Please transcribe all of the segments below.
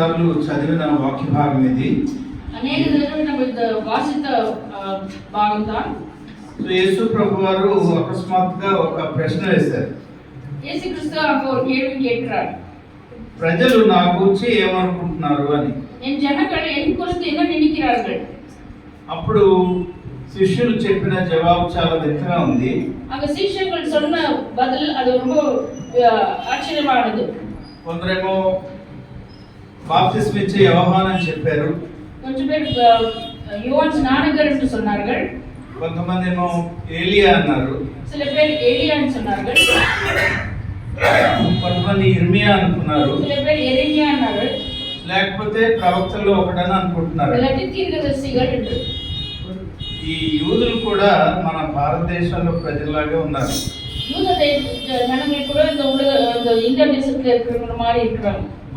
చదివిన వాక్య భాగం ఇది. అనేక వాసిత భాగం యేసు ప్రభు వారు అకస్మాత్తుగా ఒక ప్రశ్న వేశారు. ప్రజలు నా గురించి ఏమనుకుంటున్నారు అని. అప్పుడు శిష్యులు చెప్పిన జవాబు చాలా వింతగా ఉంది. కొందరేమో బాప్తిస్మం ఇచ్చే యోహాను అని చెప్పారు. కొంతమంది ఏమో ఏలియా అన్నారు. కొంతమంది ఇర్మియా అనుకున్నారు. లేకపోతే ప్రవక్తల్లో ఒకటని అనుకుంటున్నారు. ఈ యూదులు కూడా మన భారతదేశంలో ప్రజల్లాగే ఉన్నారు.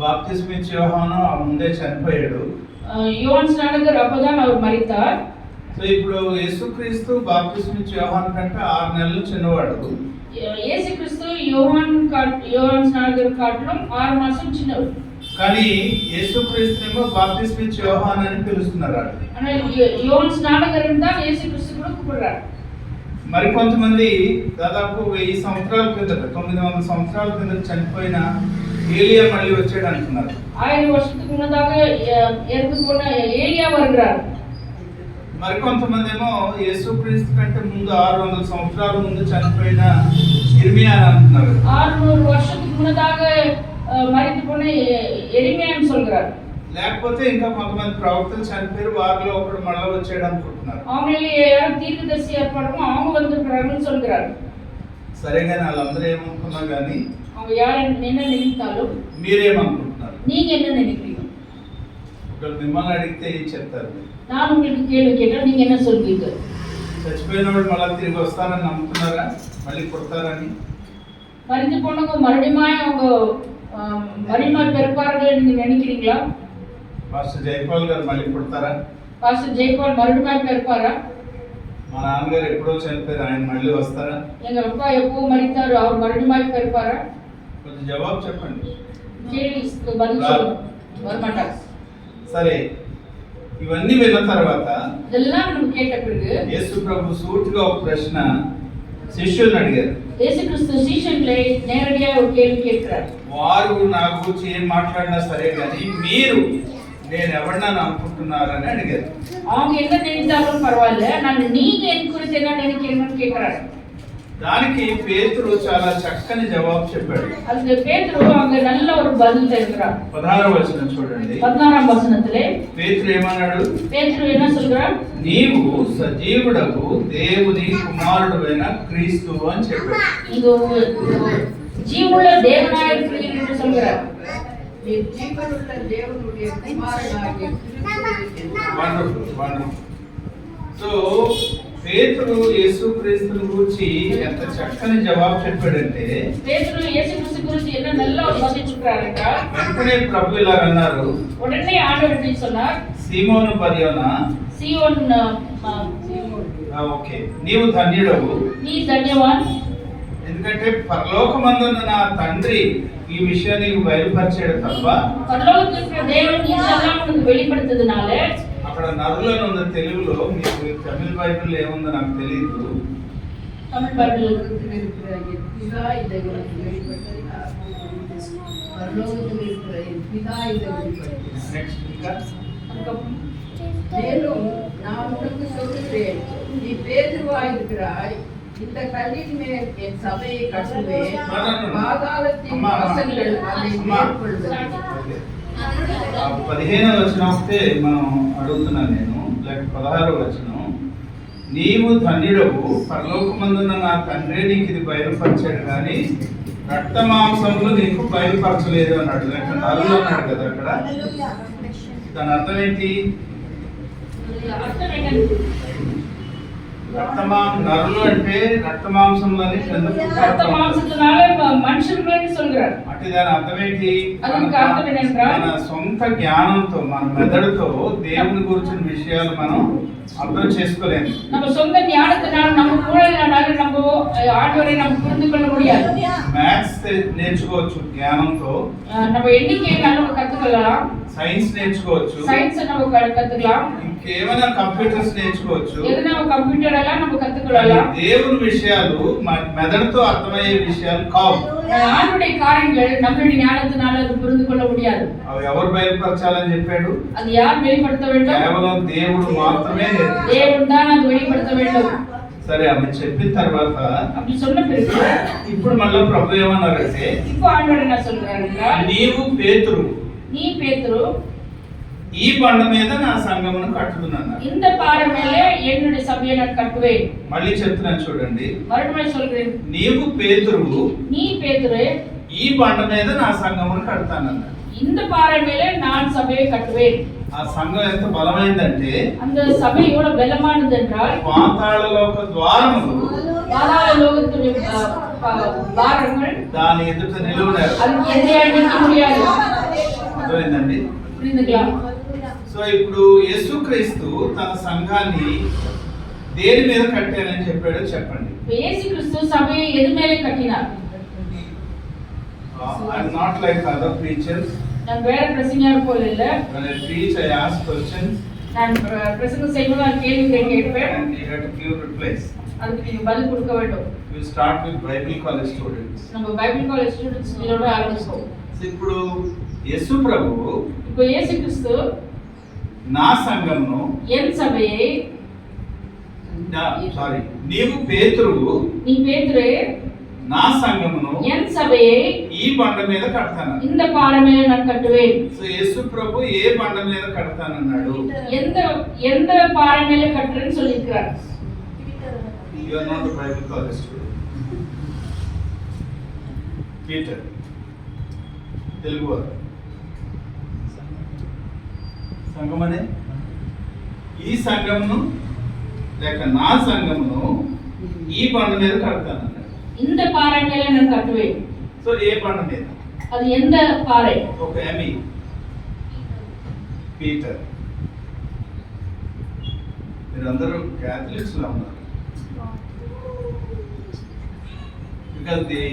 బాప్తిస్మం ఇచ్చే యోహాను ముందే చనిపోయాడు. సో ఇప్పుడు యేసుక్రీస్తు బాప్తిస్మం ఇచ్చే యోహాను కంటే 6 నెలలు చిన్నవాడు. కానీ యేసుక్రీస్తు బాప్తిస్మం ఇచ్చే యోహాను అని పిలుస్తున్నారు. మరి కొంతమంది దాదాపు 1000 సంవత్సరాల కిందట 900 సంవత్సరాల కిందట చనిపోయిన ఏలియా మళ్ళీ వచ్చాడు అంటున్నారు. మరి కొంతమంది ఏమో యేసుక్రీస్తు కంటే ముందు 600 సంవత్సరాల ముందు చనిపోయిన ఇర్మియా అని అంటున్నారు. 600 வருஷத்துக்கு முன்னதாக மரித்து போன எரேமியான்னு சொல்றார். లేకపోతే ఇంకా కొంతమంది ప్రవక్తలు చనిపోయారు, వారిలో ఒకడు మళ్ళీ వచ్చాడు అనుకుంటున్నారు. సరే కానీ వాళ్ళందరూ ఏమనుకున్నారు కానీ మీరేమనుకుంటున్నారు? ఒకళ్ళు మిమ్మల్ని అడిగితే ఏం చెప్తారు? చచ్చిపోయిన వాడు మళ్ళీ తిరిగి వస్తారని నమ్ముతున్నారా? మళ్ళీ పుడతారని? மரித்து போனவங்க மறுபடியும் அவங்க மறுபடியும் பிறப்பார்கள் நீங்க நினைக்கிறீங்களா? పాస్టర్ జైపాల్ గారు మళ్ళీ పుడతారా? పాస్టర్ జైపాల్ మறுபடியும் பிறப்பாரா? మా నాన్నగారు ఎప్పుడో చనిపోయారు, ఆయన మళ్ళీ వస్తారా? எங்க அப்பா எப்போ மரித்தாரு, அவர் மறுபடியும் பிறப்பாரா? కొంచెం జవాబు చెప్పండి. కేಳಿస్కు బదులు வரமாட்டார். సరే, ఇవన్నీ విన్న తర్వాత இதெல்லாம் நம்ம கேட்ட பிறகு యేసు ప్రభు సూటిగా ఒక ప్రశ్న శిష్యులను అడిగారు. యేసుక్రీస్తు శిష్యులే నేరుగా ఒక కేள்வி கேட்கிறார். వారు నా గురించి ఏం మాట్లాడినా సరే కానీ మీరు నేను ఎవరినని అనుకుంటున్నారని అడిగారు. அவங்க என்ன நினைச்சாலும் பரவாயில்லை, நான் நீங்க என் குறித்து என்ன நினைக்கிறீங்கன்னு கேக்குறாரு. దానికి పేతురు చాలా చక్కని జవాబు చెప్పాడు. அதுக்கு பேதுரு அங்க நல்ல ஒரு பதில் தருகிறார். 16వ వచనం చూడండి. 16వ వచనத்திலே పేతురు ఏమన్నాడు? పేతురు என்ன சொல்றார்? నీవు సజీవుడకు దేవుని కుమారుడైన క్రీస్తు అని చెప్పాడు. இது జీవుల దేవునాయ క్రీస్తు என்று சொல்றார். நீ ஜீவனுள்ள தேவனுடைய குமாரனாகிய వండర్ఫుల్. సో పేతురు యేసుక్రీస్తుని గురించి ఎంత చక్కని జవాబు చెప్పాడంటే, పేతురు యేసుక్రీస్తు గురించి என்ன நல்ல ஒரு பதில் சொல்றாருங்க. వెంటనే ప్రభు ఇలా అన్నారు. உடனே ஆண்டவர் என்ன சொன்னார்? సీమోను బర్యోనా, సీమోన్ ఓకే, నీవు ధన్యుడవు, నీ ధన్యవాన్. ఎందుకంటే పరలోకమందున్న నా తండ్రి ఈ విషయాన్ని బయలుపరిచాడు తప్ప పరలోకమున్న దేవుడు இதெல்லாம் உங்களுக்கு வெளிப்படுத்துதனால. అక్కడ నరులను ఉన్న తెలుగులో, మీకు తమిళ బైబిల్ ఏముందో నాకు తెలియదు. తమిళ బైబిల్ மேலும் நான் உனக்கு சொல்லுகிறேன், நீ பேதுருவாயிருக்கிறாய், இந்த கல்லின் மேல் என் சபையை கட்டுவேன், பாதாளத்தின் வாசல்கள் அதை மேற்கொள்ளும். 15వ వచనం వస్తే మనం అడుగుతున్నాను నేను, లేక 16వ వచనం, నీవు ధన్యుడవు, పరలోకమందున్న నా తండ్రి నీకు ఇది బయలుపరిచాడు కానీ రక్త మాంసములు నీకు బయలుపరచలేదు అన్నాడు. లేక నరులు అన్నాడు కదా అక్కడ. దాని అర్థం ఏంటి? నరులు అంటే రక్త మాంసంలోని అంటే దాని అర్థం ఏంటి? మన సొంత జ్ఞానంతో, మన మెదడుతో దేవుని గురించిన విషయాలు మనం అర్థం చేసుకోలేము. நம்ம சொந்த ஞானத்தினால நம்ம மூளையினால நம்ம ஆண்டவரை நம்ம புரிந்து கொள்ள முடியாது. మ్యాథ్స్ నేర్చుకోవచ్చు జ్ఞానంతో, நம்ம எண்ணிக்கையை நல்லா கத்துக்கலாம். సైన్స్ నేర్చుకోవచ్చు, சயின்ஸ் நம்ம கத்துக்கலாம், ఇంకేమైనా కంప్యూటర్స్ నేర్చుకోవచ్చు. எதுனா கம்ப்யூட்டர் எல்லாம் நம்ம கத்துக்கலாம். దేవుని విషయాలు మెదడుతో అర్థమయ్యే విషయాలు కావు. ஆண்டுடைய காரியங்கள் நம்மளுடைய ஞானத்தினால அது புரிந்து கொள்ள முடியாது. అవి ఎవరు బయలుపరచాలని చెప్పాడు? அது யார் வெளிப்படுத்த வேண்டும்? కేవలం దేవుడు మాత్రమే నేర్పించాడు. தேவன் தான் அது வெளிப்படுத்த வேண்டும். సరే అవి చెప్పిన తర్వాత அப்படி சொன்ன பிறகு ఇప్పుడు మళ్ళీ ప్రభు ఏమన్నారంటే, இப்போ ஆண்டவர் என்ன சொல்றாருன்னா, నీవు పేతురు, நீ பேதுரு, ఈ బండ మీద నా సంఘమును కట్టుతున్నాను. இந்த பாறை மேலே என்னுடைய சபையை நான் கட்டுவேன். మళ్ళీ చెప్తున్నాను చూడండి, மறுபடியும் சொல்றேன், నీవు పేతురు, நீ பேதுரு, ఈ బండ మీద నా సంఘమును కడతానన్నాడు. இந்த பாறை மேலே நான் சபையை கட்டுவேன். ఆ సంఘం ఎంత బలమైందంటే, அந்த சபை எவ்வளவு பலமானது என்றால், పాతాళలోక ద్వారములు பாதாள லோகத்துடைய ద్వారங்கள் దాని ఎదుట నిలువలేరు. அது எதையால் நிற்க முடியாது. అర్థమైందండి? புரிந்துங்களா? సో ఇప్పుడు యేసుక్రీస్తు తన సంఘాన్ని దేని మీద కట్టానని చెప్పాడో చెప్పండి. இயேசு கிறிஸ்து சபையை எது மேலே கட்டினார்? I'm not like other preachers. நான் வேற பிரசங்கியார் போல இல்ல. When I preach, I ask questions நான் பிரசங்கம் செய்வதால் கேள்வி கேட்பேன், and you have to give replies. அதுக்கு நீங்க பதில் கொடுக்க வேண்டும். We start with Bible college students. நம்ம பைபிள் காலேஜ் ஸ்டூடண்ட்ஸ் இதோட ஆரம்பிச்சோம். So ఇప్పుడు యేసు ప్రభు இப்போ இயேசு கிறிஸ்து నా సంఘమును, என் సభையை, సారీ నీవు పేతురు, நீ பேதுரு, నా సంఘమును என் సభையை ఈ బండ మీద కడతాను. இந்த பாறை மேலே நான் கட்டுவேன். సో యేసు ప్రభు ఏ బండ మీద కడతానన్నాడు? எந்த எந்த பாறை மேலே கட்டுறேன்னு சொல்லியிருக்கிறார். You are not a Bible college student. Peter, Telugu వారు. సంఘమనే ఈ సంఘమును లేక నా సంఘమును ఈ బండ మీద కడతానన్నాడు. இந்த பாறை மேலே நான் கட்டுவேன். సో ఏ బండ మీద? அது எந்த பாறை? ఒక ఎమి పీటర్. మీరందరూ క్యాథలిక్స్ లా ఉన్నారు. Because they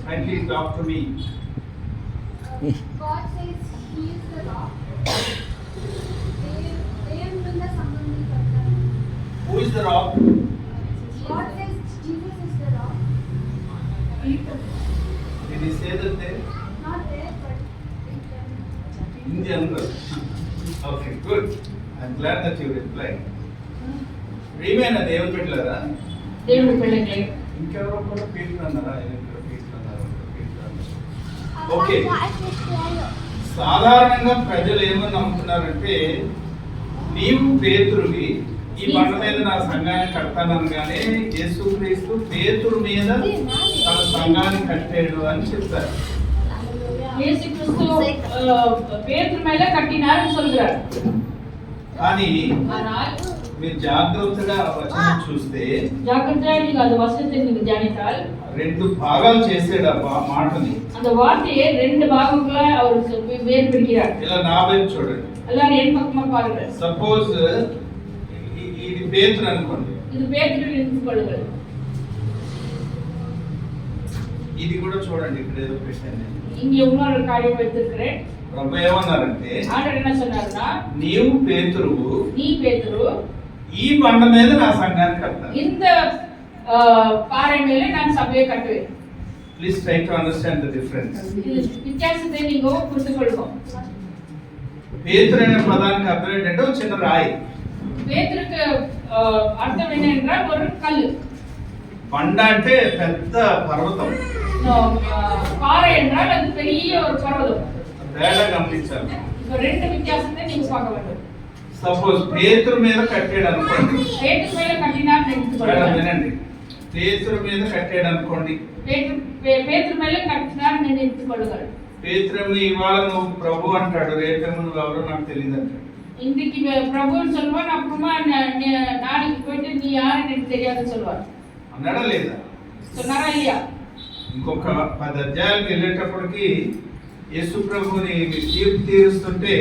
kindly talk to me. God says He is the rock. They am in the Samandhi Karta. Who is the rock? God says Jesus is the rock. Did he say that there? Not there, but In general. Okay, good. I'm glad that you replied. ప్రియమైన దేవుని బిడ్డలారా, దేవుని పిల్లలే, ఇంకెవరో కూడా Peter అన్నారా? ఇక్కడ Peter అన్నారు, పీటర్ అన్నారు. ఓకే, సాధారణంగా ప్రజలు ఏమని నమ్ముతున్నారంటే, నీవు పేతురువి, ఈ బండ మీద నా సంఘాన్ని కడతాననగానే యేసుక్రీస్తు పేతురు మీద తన సంఘాన్ని కట్టాడు అని చెప్తారు. இயேசு கிறிஸ்து பேதுரு மேலே கட்டினார்னு சொல்றார். కానీ ஆனால் మీరు జాగ్రత్తగా వచనం చూస్తే జాగ్రత్తగా நீங்க அந்த வசனத்தை நீங்க தியானித்தால், రెండు భాగాలు చేసాడు ఆ మాటని. அந்த வார்த்தையை ரெண்டு பாகங்களா அவர் வேறு பிரிக்கிறார். ఇలా నా వైపు చూడండి. எல்லாரும் என் பக்கமா பாருங்க. సపోజ్ ఇది పేతురు అనుకోండి, இது பேதுரு என்று கொள்ளுங்கள். ఇది కూడా చూడండి, ఇక్కడ ఏదో పెట్టాను నేను. இங்கே இன்னொரு காரியம் வைத்திருக்கிறேன். ప్రభు ఏమన్నారంటే, ஆண்டவர் என்ன சொன்னாருன்னா, నీవు పేతురువు, நீ பேதுரு, ఈ బండ మీద నా సంఘాన్ని కడతాను. இந்த பாறை மேலே நான் சபையை கட்டுவேன். Please try to understand the difference. இது வித்தியாசத்தை நீங்க புரிந்து கொள்ளுங்க. పేతురు అనే పదానికి అర్థం ఏంటంటే ఒక చిన్న రాయి. பேதுருக்கு అర్థం ఏంటంటే ஒரு కల్లు. బండ అంటే పెద్ద పర్వతం. பாறை என்றால் அது பெரிய ஒரு பர்வதம். తేడా గమనించాలి. இந்த ரெண்டு வித்தியாசத்தை நீங்க பார்க்க வேண்டும். సపోజ్ పేతురు మీద కట్టాడు అనుకోండి. பேதுரு மேலே கட்டினார் మేడం நினைத்துக்கொள்ளுங்கள். వినండి, పేతురు మీద కట్టాడు అనుకోండి. பேதுரு மேலே கட்டினார் நினைத்துக்கொள்ளுங்கள். పేతురు ఇవాళ నువ్వు ప్రభు అంటాడు, రేపేమో నువ్వు ఎవరో నాకు తెలియదు అంటాడు. இன்றைக்கு பிரபுன்னு சொல்லுவார், அப்புறமா நாளைக்கு போயிட்டு நீ யாருன்னு எனக்கு தெரியாதுன்னு சொல்லுவார். అన్నాడా లేదా? சொன்னாரா இல்லையா? ఇంకొక 10 అధ్యాయాలకు వెళ్ళేటప్పటికి యేసు ప్రభుని తీర్పు తీరుస్తుంటే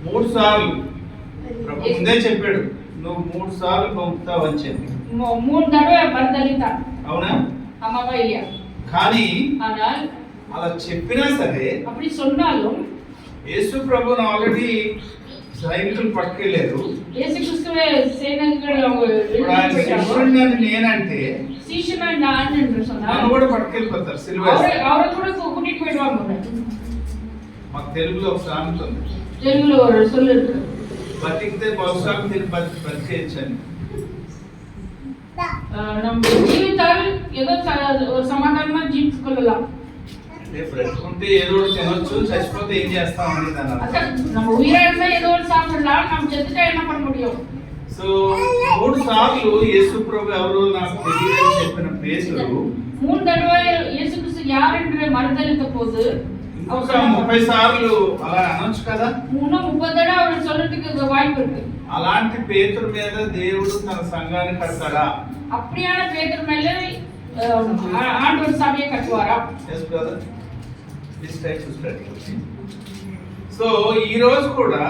3 సార్లు ప్రభు ముందే చెప్పాడు, నువ్వు 3 సార్లు పంపుతావు అని చెప్పి. 3 தடவை மறுதளித்தார். అవునా? ஆமாவா இல்லையா? కానీ ஆனால் అలా చెప్పినా సరే அப்படி சொன்னாலும் యేసు ప్రభువును ఆల్రెడీ సైనికులు పట్టుకెళ్ళారు. இயேசு கிறிஸ்துவை சேனைகள் அவங்க ఇప్పుడు ఆయన శిష్యుడిని అని నేనంటే சீஷனா நான் என்று சொன்னார். నన్ను కూడా పట్టుకెళ్ళిపోతారు సిలువ వేసి. அவரை கூட கூட்டிட்டு போயிடுவாங்க. మాకు తెలుగులో ఒక సామెత ఉంది, తెలుగులో ஒரு சொல் இருக்கு, బతికితే బహుశా తిని బతికేయచ్చని. நம்ம జీవితాలు ఏదో ஒரு సమాధానంగా జీవించుకోలేం. అంటే బ్రతుకుంటే ఏదో ఒకటి తినొచ్చు, చచ్చిపోతే ఏం చేస్తామని దాని అర్థం. அதான் நம்ம உயிரா இருந்தா ஏதோ ஒரு சாப்பிடலாம், நம்ம செத்துட்டா என்ன பண்ண முடியும்? సో 3 సార్లు యేసు ప్రభు ఎవరు నాకు తెలియదని చెప్పిన పేతురు 3 தடவை இயேசு கிறிஸ்து யார் என்று மறுதலித்த போது ఇంకొక 30 సార్లు అలా అనొచ్చు కదా. இன்னும் 30 தடவை அவர் சொல்றதுக்கு வாய்ப்பு இருக்கு. అలాంటి పేతురు మీద దేవుడు తన సంఘాన్ని కడతాడా? அப்படியான பேதுரு மேல ஆண்டவர் சபையை கட்டுவாரா? yes brother, this type of study. So ఈ రోజు కూడా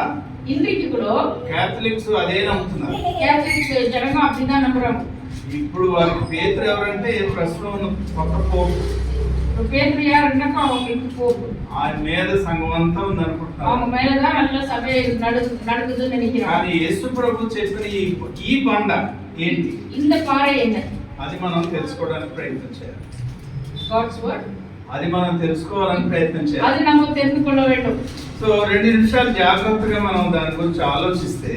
இன்றைக்கு கூட క్యాథలిక్స్ అదే నమ్ముతున్నారు. கேத்தலிக் ஜனங்க அப்படிதான் நம்புறாங்க. ఇప్పుడు వారికి పేతురు ఎవరంటే ప్రస్తుతం ఉన్న కొత్త పోపు, பேதுரு யாருன்னாக்கா அவங்களுக்கு போப்பு, ఆయన మీద సంఘం అంతా ఉంది அவங்க అనుకుంటున్నారు. மேலதான் நல்ல சபை நடக்குதுன்னு நினைக்கிறாங்க. కానీ యేసు ప్రభు చెప్పిన ఈ బండ ఏంటి, இந்த பாறை என்ன? అది మనం తెలుసుకోవడానికి ప్రయత్నం చేయాలి. గాడ్స్ వర్డ్, అది మనం తెలుసుకోవాలని ప్రయత్నం చేయాలి. அது நம்ம தெரிந்து கொள்ள வேண்டும். సో 2 నిమిషాలు జాగ్రత్తగా మనం దాని గురించి ఆలోచిస్తే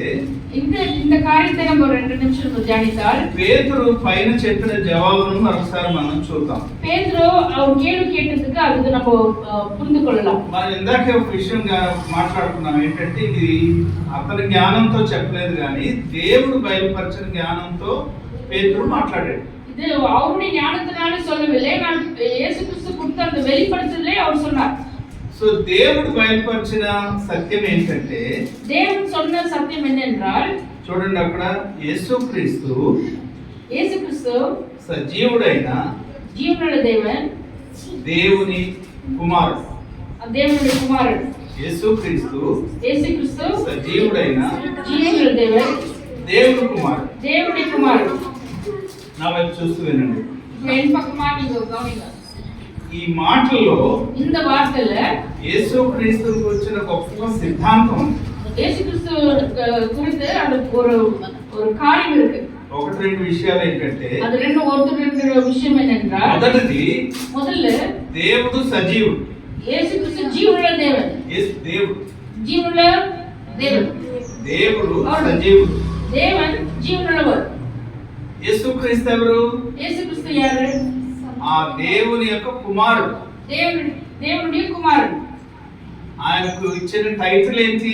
இந்த காரியத்தை நம்ம 2 நிமிஷம் தியானித்தால் పేతురు పైన చెప్పిన జవాబును మరొకసారి మనం చూద్దాం. பேதுரு அவர் கேள்வி கேட்டதுக்கு அதுக்கு நம்ம புரிந்து கொள்ளலாம். మనం ఇందాకే ఒక విషయంగా మాట్లాడుకున్నాం, ఏంటంటే ఇది అతని జ్ఞానంతో చెప్పలేదు కానీ దేవుడు బయలుపరిచిన జ్ఞానంతో పేతురు మాట్లాడాడు. இது அவருடைய ஞானத்தினால சொல்லவில்லை, நான் இயேசு கிறிஸ்து கொடுத்த அந்த வெளிப்படுத்தலே அவர் சொன்னார். సో దేవుడు బయలుపరిచిన సత్యం ఏంటంటే, தேவன் சொன்ன சத்தியம் என்னென்றால், చూడండి అక్కడ యేసుక్రీస్తు இயேசு கிறிஸ்து సజీవుడైన జీవనుள்ள தேவன், దేవుని కుమారుడు. தேவனுடைய குமாரன். యేసుక్రీస్తు இயேசு கிறிஸ்து సజీవుడైన జీవనుள்ள தேவன், దేవుని కుమారుడు. தேவனுடைய குமாரன். నా వైపు చూస్తూ వినండి. என் பக்கமா நீங்க கவனிங்க. ఈ మాటల్లో இந்த வார்த்தையில యేసుక్రీస్తు గురించిన గొప్ప సిద్ధాంతం ఉంది. இயேசு கிறிஸ்து குறித்து அது ஒரு காரியம் இருக்கு. 1-2 విషయాలు ఏంటంటే, அது ரெண்டு விஷயம் என்னென்றால், మొదటిది முதல்ல దేవుడు సజీవుడు. இயேசு கிறிஸ்து ஜீவனுள்ள தேவன், దేవుడు ஜீவனுள்ள தேவன், దేవుడు సజీవుడు. தேவன் ஜீவனுள்ளவர். యేసుక్రీస్తు ఎవరు? இயேசு கிறிஸ்து யாரு? ఆ దేవుని యొక్క కుమారుడు. தேவனுடைய குமாரன். ఆయనకు ఇచ్చిన టైటిల్ ఏంటి?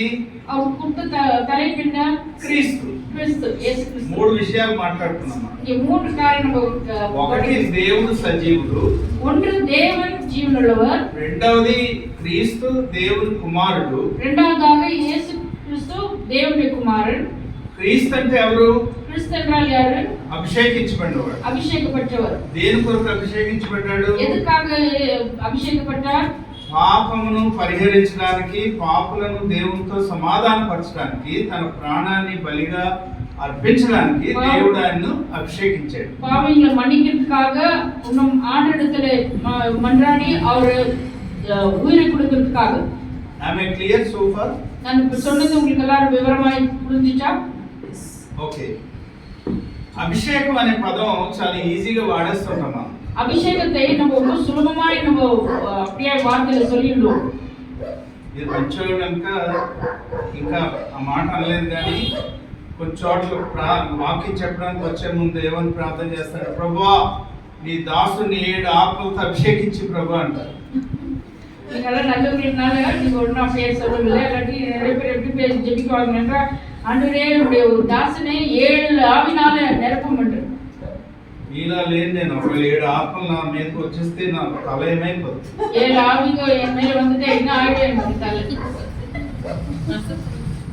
அவர் கொடுத்த தலைப்பு என்ன? క్రీస్తు. கிறிஸ்து, இயேசு கிறிஸ்து. 3 విషయాలు మాట్లాడుతున్నాం. இங்க 3 காரியம் ఒకటి దేవుడు సజీవుడు, ஒன்று தேவன் ஜீவனுள்ளவர், రెండవది క్రీస్తు దేవుని కుమారుడు, இரண்டாவதாக இயேசு கிறிஸ்து தேவனுடைய குமாரன். క్రీస్తు అంటే ఎవరు? கிறிஸ்து என்றால் யாரு? అభిషేకించబడినవాడు. அபிஷேகப்பட்டவர். దేని కొరకు అభిషేకించబడ్డాడు? எதுக்காக அபிஷேகப்பட்டார்? పాపమును పరిహరించడానికి, పాపులను దేవునితో సమాధానపరచడానికి, తన ప్రాణాన్ని బలిగా అర్పించడానికి దేవుడు ఆయన్ను అభిషేకించాడు. பாவங்களை மன்னிக்கிறதுக்காக இன்னும் ஆண்டவரிடத்துல மன்றாடி அவர் உயிரை கொடுக்கிறதுக்காக. ఆమె క్లియర్ సో ఫార్? நான் இப்ப சொன்னது உங்களுக்கு எல்லாரும் விவரமா புரிஞ்சுச்சா? ఓకే. అభిషేకం అనే పదం చాలా ఈజీగా వాడేస్తుంటాం మనం. அபிஷேகத்தை நம்ம ரொம்ப சுலபமாய் நம்ம அப்படியே வார்த்தையில சொல்லிடுவோம். ఇది మంచోడు కనుక ఇంకా ఆ మాట అనలేదు కానీ కొన్ని చోట్ల వాక్యం చెప్పడానికి వచ్చే ముందు ఏమని ప్రార్థన చేస్తాడు? ప్రభువా నీ దాసుని 7 ఆత్మలతో అభిషేకించి ప్రభు అంటారు. நீங்களாம் நல்லவங்கனால நீங்க ஒன்றும் அப்படியே சொல்லவில்லை. இல்லாட்டி நிறைய பேர் எப்படி பேர் ஜெபிக்குவாங்க என்றால், ஆண்டவரே உடைய ஒரு தாசனை 7 ஆவினால நிரப்பம் என்று. ఇలా లేదు, నేను ఒక 7 ఆత్మలు నా మీదకి వచ్చేస్తే నా తల ఏమైపోతుంది? 7 ఆవిగా என் மேல வந்துட்டு என்ன ஆயிடும் எனக்கு தலை.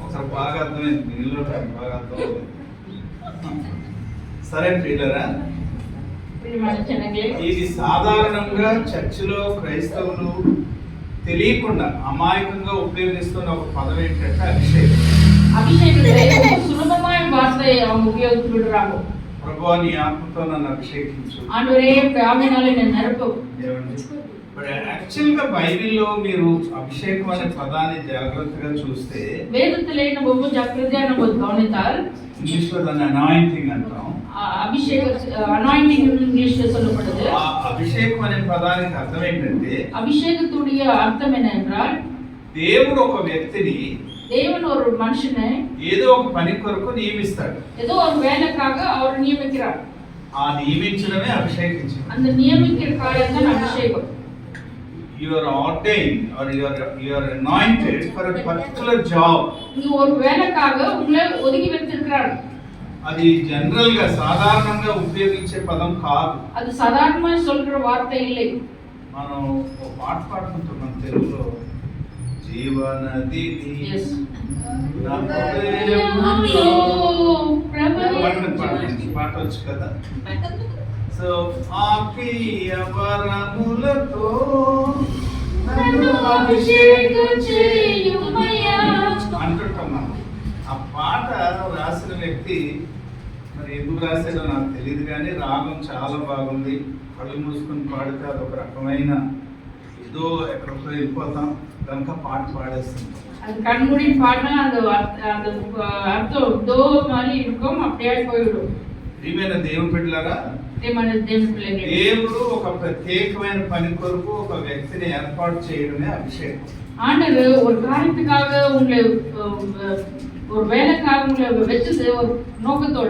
ఒకసారి బాగా అర్థమైంది, నీళ్ళు బాగా అర్థమైంది. సరే ప్రియులరా, ఇది సాధారణంగా చర్చిలో క్రైస్తవులు తెలియకుండా అమాయకంగా ఉపయోగిస్తున్న ఒక పదం ఏంటంటే అభిషేకం. అభిషేకத்தை సులభమైన వార్த்தை அவங்க ఉపయోగించి விடுறாங்க. ప్రభువా నీ ఆత్మతో నన్ను అభిషేకించు. ఆండవరే ఆవినాలే నన్ను నిరపు. ఇప్పుడు యాక్చువల్గా బైబిల్లో మీరు అభిషేకం అనే పదాన్ని జాగ్రత్తగా చూస్తే வேதத்துல நம்ம ரொம்ப ஜாக்கிரதையா நம்ம கவனித்தால் ఇంగ్లీష్లో దాన్ని అనాయింటింగ్ అంటాం. அபிஷேக அனாயிண்டிங் இங்கிலீஷ்ல சொல்லப்படுது. ఆ అభిషేకం అనే పదానికి అర్థం ఏంటంటే அபிஷேகத்துடைய அர்த்தம் என்ன என்றால் దేవుడు ఒక వ్యక్తిని தேவன் ஒரு மனுஷனை ఏదో ఒక పని కొరకు నియమిస్తాడు. ஏதோ ஒரு வேலைக்காக அவர் நியமிக்கிறார். ఆ నియమించడమే అభిషేకించడం. அந்த நியமிக்கிற காரியம் தான் அபிஷேகம். You are ordained or you are anointed for a particular job. நீங்க ஒரு வேலைக்காக உங்களை ஒதுக்கி வைத்திருக்கிறார். అది జనరల్ గా సాధారణంగా ఉపయోగించే పదం కాదు. அது சாதாரணமா சொல்ற வார்த்தை இல்லை. మనం ఒక పాట పాడుకుంటున్నాం తెలుగులో, జీవనది Yes. పాట వచ్చు కదా. సో ఆకీయ వరములతో నన్ను అభిషేకం చేయుమయ్యా అంటుంటాం మనం. ఆ పాట రాసిన వ్యక్తి మరి ఎందుకు రాశాడో నాకు తెలియదు, కానీ రాగం చాలా బాగుంది. కళ్ళు మూసుకొని పాడితే అదొక రకమైన ఏదో ఎక్కడికో వెళ్ళిపోతాం కనుక పాట పాడేస్తుంటాం. அது கண்மூடி பாடினா அந்த அந்த அர்த்தம் தோ மாதிரி இருக்கும், அப்படியே போயிடும். ప్రియమైన దేవుని బిడ్డలారా, మన దేవుని పిల్లలు, దేవుడు ఒక ప్రత్యేకమైన పని కొరకు ఒక వ్యక్తిని ఏర్పాటు చేయడమే అభిషేకం. ஆண்டவர் ஒரு காரியத்துக்காக உங்களை ஒரு வேலைக்காக உங்களை வச்சது ஒரு நோக்கத்தோட.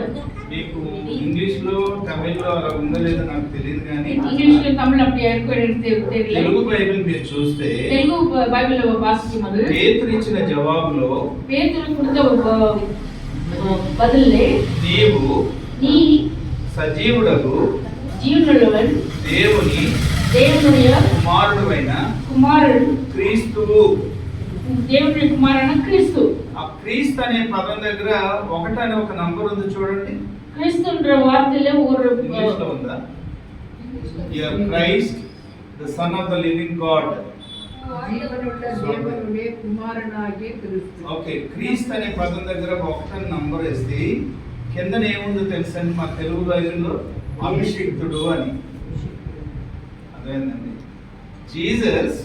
మీకు ఇంగ్లీష్ లో తమిళ్లో అలా ఉందో లేదో నాకు తెలియదు, కానీ ఇంగ్లీష్లో తమిళ్ அப்படியே இருக்கும் எனக்கு தெரியல. తెలుగు బైబిల్ మీరు చూస్తే తెలుగు బైబిల్ వాసిக்கும்போது పేతురు ఇచ్చిన జవాబులో பேதுரு கொடுத்த ஒரு பதிலே నీవు நீ సజీవుడగు జీవనుడవన్ దేవుని కుమారుడైన కుమారుడు క్రీస్తువు. దేవుని కుమారుడైన క్రీస్తు. ఆ క్రీస్తు అనే పదం దగ్గర ఒకటి అనే ఒక నంబర్ ఉంది చూడండి. క్రీస్తుன்ற వార్తలో ஒரு ఇంగ్లీష్ లో ఉందా? Your Christ the son of the living God. జీవనుள்ள దేవుని కుమారునాగియ క్రీస్తు. ఓకే, క్రీస్తు అనే పదం దగ్గర ఒకటి నంబర్ వేస్తే కింద ఏముందో తెలుసండి మా తెలుగు బైబిల్లో? అభిషిక్తుడు అని. అదేంటండి, జీసస్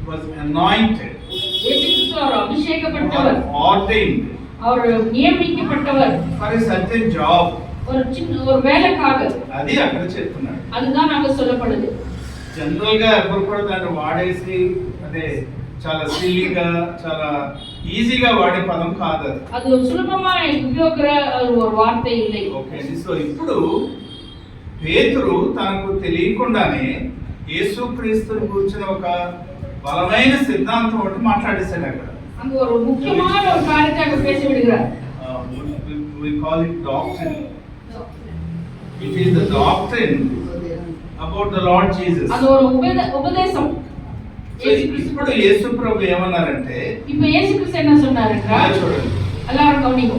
వాజ్ అనాయింటెడ్, இயேசு கிறிஸ்து அவர் அபிஷேகப்பட்டவர், ordained, our நியமிக்கப்பட்டவர் for a certain job. ஒரு சின்ன ஒரு வேலைக்காக. అది అక్కడ చెప్తున్నాడు. அதுதான் நாங்க சொல்லப்படுது. జనరల్ గా ఎవరు కూడా దాన్ని వాడేసి అదే చాలా సిల్లీగా చాలా ఈజీగా వాడే పదం కాదు అది. அது சுலபமா உபயோகிக்கிற ஒரு வார்த்தை இல்லை. ఓకే, సో ఇప్పుడు పేతురు తనకు తెలియకుండానే యేసుక్రీస్తుని గురించిన ఒక బలమైన సిద్ధాంతం ఒకటి మాట్లాడేశాడు అక్కడ. அங்க ஒரு முக்கியமான ஒரு காரியத்தை அங்க பேசி விடுகிறார். We call it doctrine. It is the doctrine about the Lord Jesus. அது ஒரு உபதேசம். ఇప్పుడు యేసు ప్రభు ఏమన్నారంటే, இப்ப இயேசு கிறிஸ்து என்ன சொன்னாருன்னா, చూడండి எல்லாரும் கவனிங்க.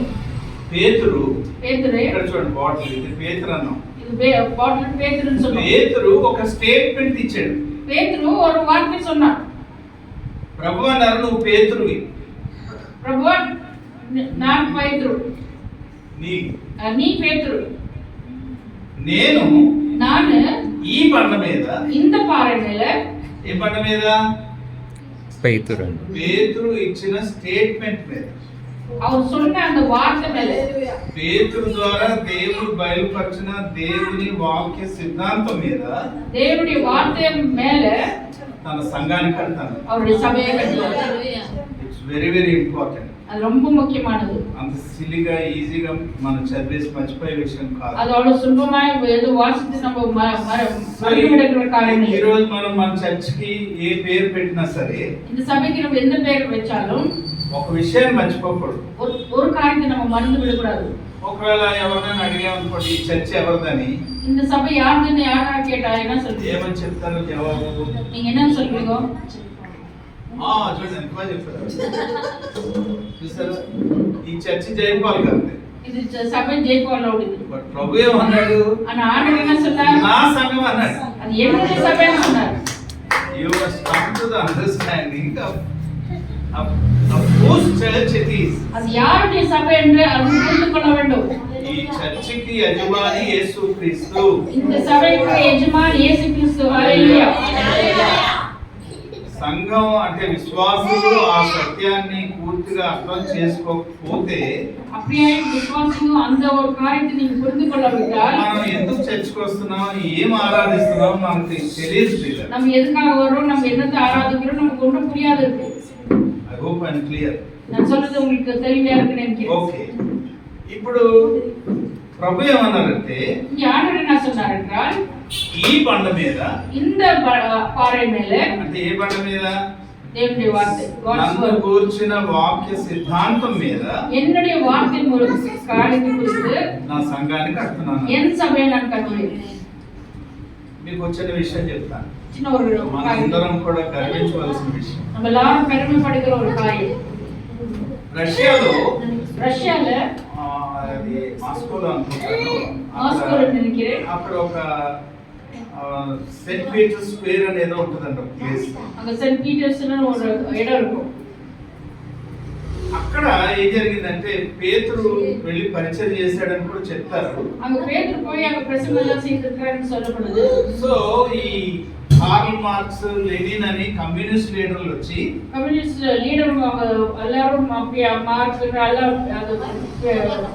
పేతురు பேதுரு, ఇక్కడ చూడండి, బాటిల్ ఇది పేతురు అన్నాం. இது பாட்டில் பேதுருன்னு சொல்லுவோம். పేతురు ఒక స్టేట్మెంట్ ఇచ్చాడు. பேதுரு ஒரு வார்த்தை சொன்னார். ప్రభు అన్నారు, నువ్వు పేతురువి. ప్రభువా நான் పేతురు, நீ పేతురు, నేను ఈ బండ మీద, இந்த பாறை மேல, ఏ బండ మీద? పేతురు ఇచ్చిన స్టేట్మెంట్ మీద, அவர் சொன்ன அந்த వార్త மேல, పేతురు ద్వారా దేవుడు బయలుపరిచిన దేవుని వాక్య సిద్ధాంతం మీద, దేవుడి వార్త మేல తన సంఘాన్ని కడతాను. அவருடைய சபையை கட்டுவார். It's very very important. அது ரொம்ப ముఖ్యமானது. అంత సిల్లిగా ఈజీగా మనం చదివేసి మర్చిపోయే విషయం కాదు. அது அவ்வளவு சுலபமா ஏதோ வாசித்து நம்ம மறந்துவிடுகிற காரியம் ఈ இல்லை. రోజు మనం మన చర్చికి ఏ పేరు పెట్టినా సరే இந்த சபைக்கு நம்ம எந்த பேர் வச்சாலும் ఒక విషయాన్ని మర్చిపోకూడదు. ஒரு காரியத்தை நம்ம மறந்து விடக்கூடாது. ఒకవేళ ఎవరైనా అడిగామనుకోండి ఈ చర్చ్ ఎవరిదని, இந்த சபை யாருன்னு யாரா கேட்டா என்ன சொல்றீங்க? ఏమని చెప్తారు జవాబు? நீங்க என்ன சொல்றீங்க? చూడండి ఎంత బాగా చెప్తారు. చూసారా, ఈ చర్చి జైపాల్ గారు. இது சபை ஜெயபாலோட. బట్ ప్రభు ఏమన్నాడు? ஆனா ஆண்டவர் என்ன சொன்னார்? నా సంఘం అన్నాడు. அது என்னுடைய சபைன்னு சொன்னார். You must come to the understanding of of whose church it is. அது யாருடைய சபை என்று அது புரிந்து கொள்ள வேண்டும். ఈ చర్చికి యజమాని యేసుక్రీస్తు. இந்த సభைకి యజమాని యేసుక్రీస్తు. హల్లెలూయా. సంఘం అంటే విశ్వాసులు ఆ సత్యాన్ని పూర్తిగా అర్థం చేసుకోకపోతే அப்படியே విశ్వాసులు அந்த ஒரு காரியத்தை நீங்க புரிந்து கொள்ளவிட்டால் మనం ఎందుకు చర్చికి వస్తున్నాం, ఏం ఆరాధిస్తున్నాం మనకి తెలియదు. நம்ம எதுக்காக வரோம், நம்ம என்னத்தை ஆராதிக்கிறோம் நமக்கு ஒன்றும் புரியாது இருக்கு. I hope I am clear. நான் சொல்றது உங்களுக்கு தெளிவா இருக்குன்னு நினைக்கிறேன். ఓకే, ఇప్పుడు ప్రభు ఏమన్నారంటే இங்க ஆண்டவர் என்ன சொன்னார் என்றால் ఈ బండ మీద, இந்த பாறை மேல, అంటే ఏ బండ మీద, தேவனுடைய வார்த்தை, నన్ను కూర్చిన వాక్య సిద్ధాంతం మీద என்னுடைய வார்த்தை மூலம் காரியத்தை குறித்து నా సంఘాన్ని కడుతున్నాను. என் సభையை நான் కట్టుவேன். మీకు వచ్చిన విషయం చెప్తాను, சின்ன ஒரு మనందరం కూడా గర్వించవలసిన విషయం. நம்ம எல்லாரும் பெருமைப்படுகிற ஒரு காரியம். రష్యాలో రష్యాல అది మాస్కోలో అనుకుంటాను, మాస్కోలో నిలికిరే అక్కడ ఒక సెయింట్ పీటర్స్ స్క్వేర్ అనేది ఉంటుందంట ప్లేస్. అక్కడ సెయింట్ పీటర్స్ ஒரு இடம் இருக்கும். అక్కడ ఏం జరిగిందంటే పేతురు వెళ్ళి పరిచయం చేశాడని కూడా చెప్తారు. அங்க பேதுரு போய் அங்க பிரசங்கம் செய்திருக்காருன்னு சொல்லப்படுது. సో ఈ కార్ల్ మార్క్స్, లెనిన్ అని కమ్యూనిస్ట్ లీడర్లు వచ్చి, కమ్యూనిస్ట్ లీడర్ எல்லாரும் அப்படியே மார்க்ஸ் எல்லாம்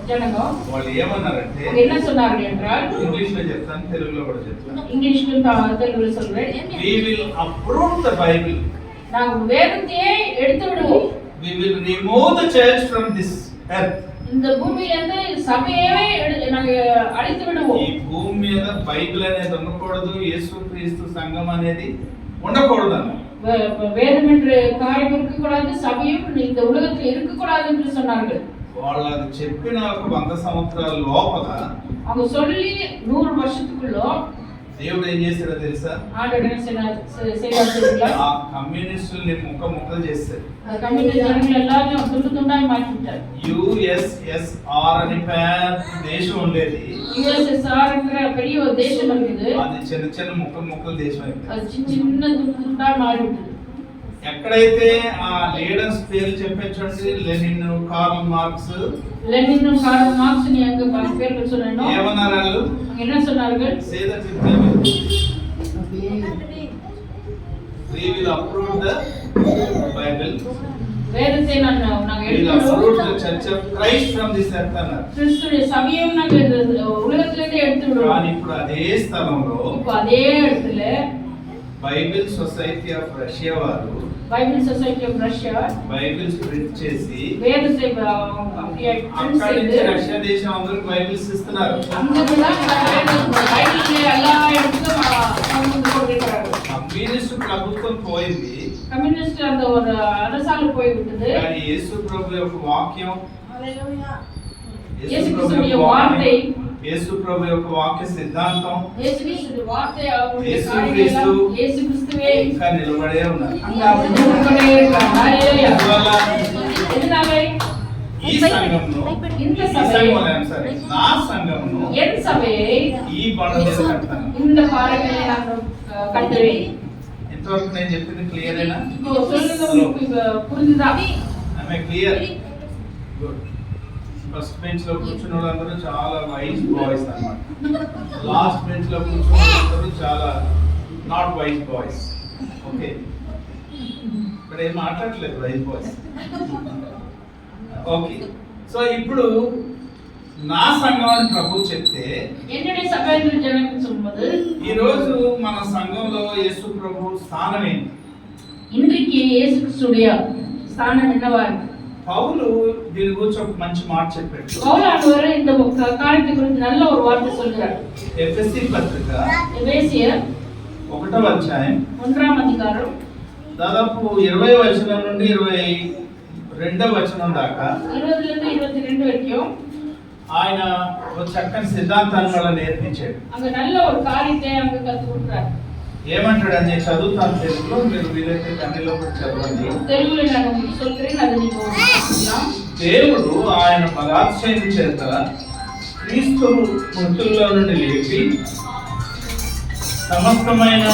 జనంగా వాళ్ళు ఏమన్నారంటే, என்ன சொன்னார்கள் என்றால், ఇంగ్లీష్ లో చెప్తాను, తెలుగులో కూడా చెప్తాను. இங்கிலீஷ்ல தெலுங்குல சொல்றேன். We will approve the Bible. நாங்க வேதத்தையே எடுத்து விடுவோம். We will remove the church from this earth. இந்த பூமியில இருந்து சபையவே நாங்க அழித்து விடுவோம். ఈ భూమి మీద బైబిల్ అనేది ఉండకూడదు, యేసుక్రీస్తు సంఘం అనేది ఉండకూడదు అన్న. வேதம் என்ற காரியம் இருக்கக்கூடாது, சபையும் இந்த உலகத்தில் இருக்கக்கூடாது என்று சொன்னார்கள். వాళ్ళు అది చెప్పిన ఒక 100 సంవత్సరాల లోపల அவங்க சொல்லி 100 வருஷத்துக்குள்ள దేవుడు ఏం చేశాడో తెలుసా? ஆண்டவர் செய்தார்கள். ఆ కమ్యూనిస్టుల్ని ముక్కలు చేశారు. కమ్యూనిస్ట్ జనங்கள் எல்லாரும் துண்டு துண்டாய் மாற்றிட்டார். USSR అని పెద్ద దేశం ఉండేది. USSR என்ற பெரிய ஒரு தேசம் இருக்குது. అది చిన్న చిన్న ముక్కలు దేశం అయిపోయింది. அது சின்ன துண்டு துண்டாய் மாறிவிட்டது. ఎక్కడైతే ఆ లీడర్స్ పేర్లు చెప్పొచ్చండి, Lenin, Karl Marx, Lenin, Karl Marx நீ அங்க பேர்கள் சொன்னேனோ ఏమన్నారు వాళ్ళు? என்ன சொன்னார்கள்? Say that with me. We will approve the Bible. வேதத்தை நாங்க We will approve எடுத்து the church of Christ from this earth అన్నారు. கிறிஸ்துவின் சபையும் நாங்க உலகத்திலிருந்து எடுத்து కానీ விடுவோம். ఇప్పుడు అదే స్థలంలో இப்போ அதே இடத்துல బైబిల్ సొసైటీ ఆఫ్ రష్యా వారు Bible society of Russia Bible print చేసి வேதத்தை அப்படியே print అక్కడి నుంచి செய்து రష్యా దేశం అందరికి బైబిల్స్ ఇస్తున్నారు. அங்கதான் பைபிள் எல்லா இடத்துக்கும் போட்டிருக்கிறார்கள். కమ్యూనిస్ట్ ప్రభుత్వం పోయింది, கம்யூனிஸ்ட் அந்த ஒரு அரசாங்கம் போய்விட்டது. కానీ యేసు ప్రభు యొక్క వాక్యం, இயேசு கிறிஸ்துவின் வார்த்தை, యేసు ప్రభు యొక్క వాక్య సిద్ధాంతం, இயேசு கிறிஸ்துவின் வார்த்தை, அவருடைய இயேசு காரியங்கள் கிறிஸ்து எல்லாம் இயேசு கிறிஸ்துவே ఇంకా నిలబడే ఉన్నారు. அங்க அவர் நிற்கவே இருக்கிறார். ஹalleluya. అందువల్ల எதனால ఈ సంఘంలో, இந்த ఈ சபை, సంఘంలో సరే, నా సంఘంలో என் சபையை ఈ బండ మీద కడతాను. இந்த பாறைகளை நான் கட்டுவேன். ఇంతవరకు నేను చెప్పింది క్లియర్ అయినా? இப்போ சொல்றது உங்களுக்கு புரிஞ்சுதா? ఆమె క్లియర్? గుడ్. ఫస్ట్ బెంచ్ లో కూర్చున్న వాళ్ళందరూ చాలా వైజ్ బాయ్స్ అన్నమాట. లాస్ట్ బెంచ్ లో కూర్చున్న వాళ్ళందరూ చాలా నాట్ వైజ్ బాయ్స్. ఓకే, ఇక్కడ ఏం మాట్లాడలేదు వైజ్ బాయ్స్. ఓకే, సో ఇప్పుడు నా సంఘం అని ప్రభు చెప్తే, என்னுடைய சபை என்று ஜனங்கள் சொல்வது, ఈ రోజు మన సంఘంలో యేసు ప్రభు స్థానం ఏంటి? இன்றைக்கு இயேசு கிறிஸ்துடைய ஸ்தானம் என்னவா இருக்கு? పౌలు దీని గురించి ఒక మంచి మాట చెప్పాడు. பவுலானவர் இந்த காரியத்தை குறித்து நல்ல ஒரு வார்த்தை சொல்கிறார். ఎఫెసీ పత్రిక எபேசியர் 1వ అధ్యాయం 1వ அதிகாரம் దాదాపు 20వ వచనం నుండి 22వ వచనం దాకా 20 నుండి 22 వరకు ఆయన ఒక చక్కని సిద్ధాంతాన్ని వాళ్ళ నేర్పించాడు. அங்க நல்ல ஒரு காரியத்தை அங்க கத்து கொடுக்கிறார். ఏమంటాడని నేను చదువుతాను తెలుగులో, మీరు వీలైతే తమిళలో కూడా చదవండి. తెలుగులో నేను உங்களுக்கு சொல்றேன், அதை நீங்க வாசிக்கலாம். దేవుడు ఆయన బలాత్సైన చేత క్రీస్తు మృతుల్లో నుండి లేపి సమస్తమైన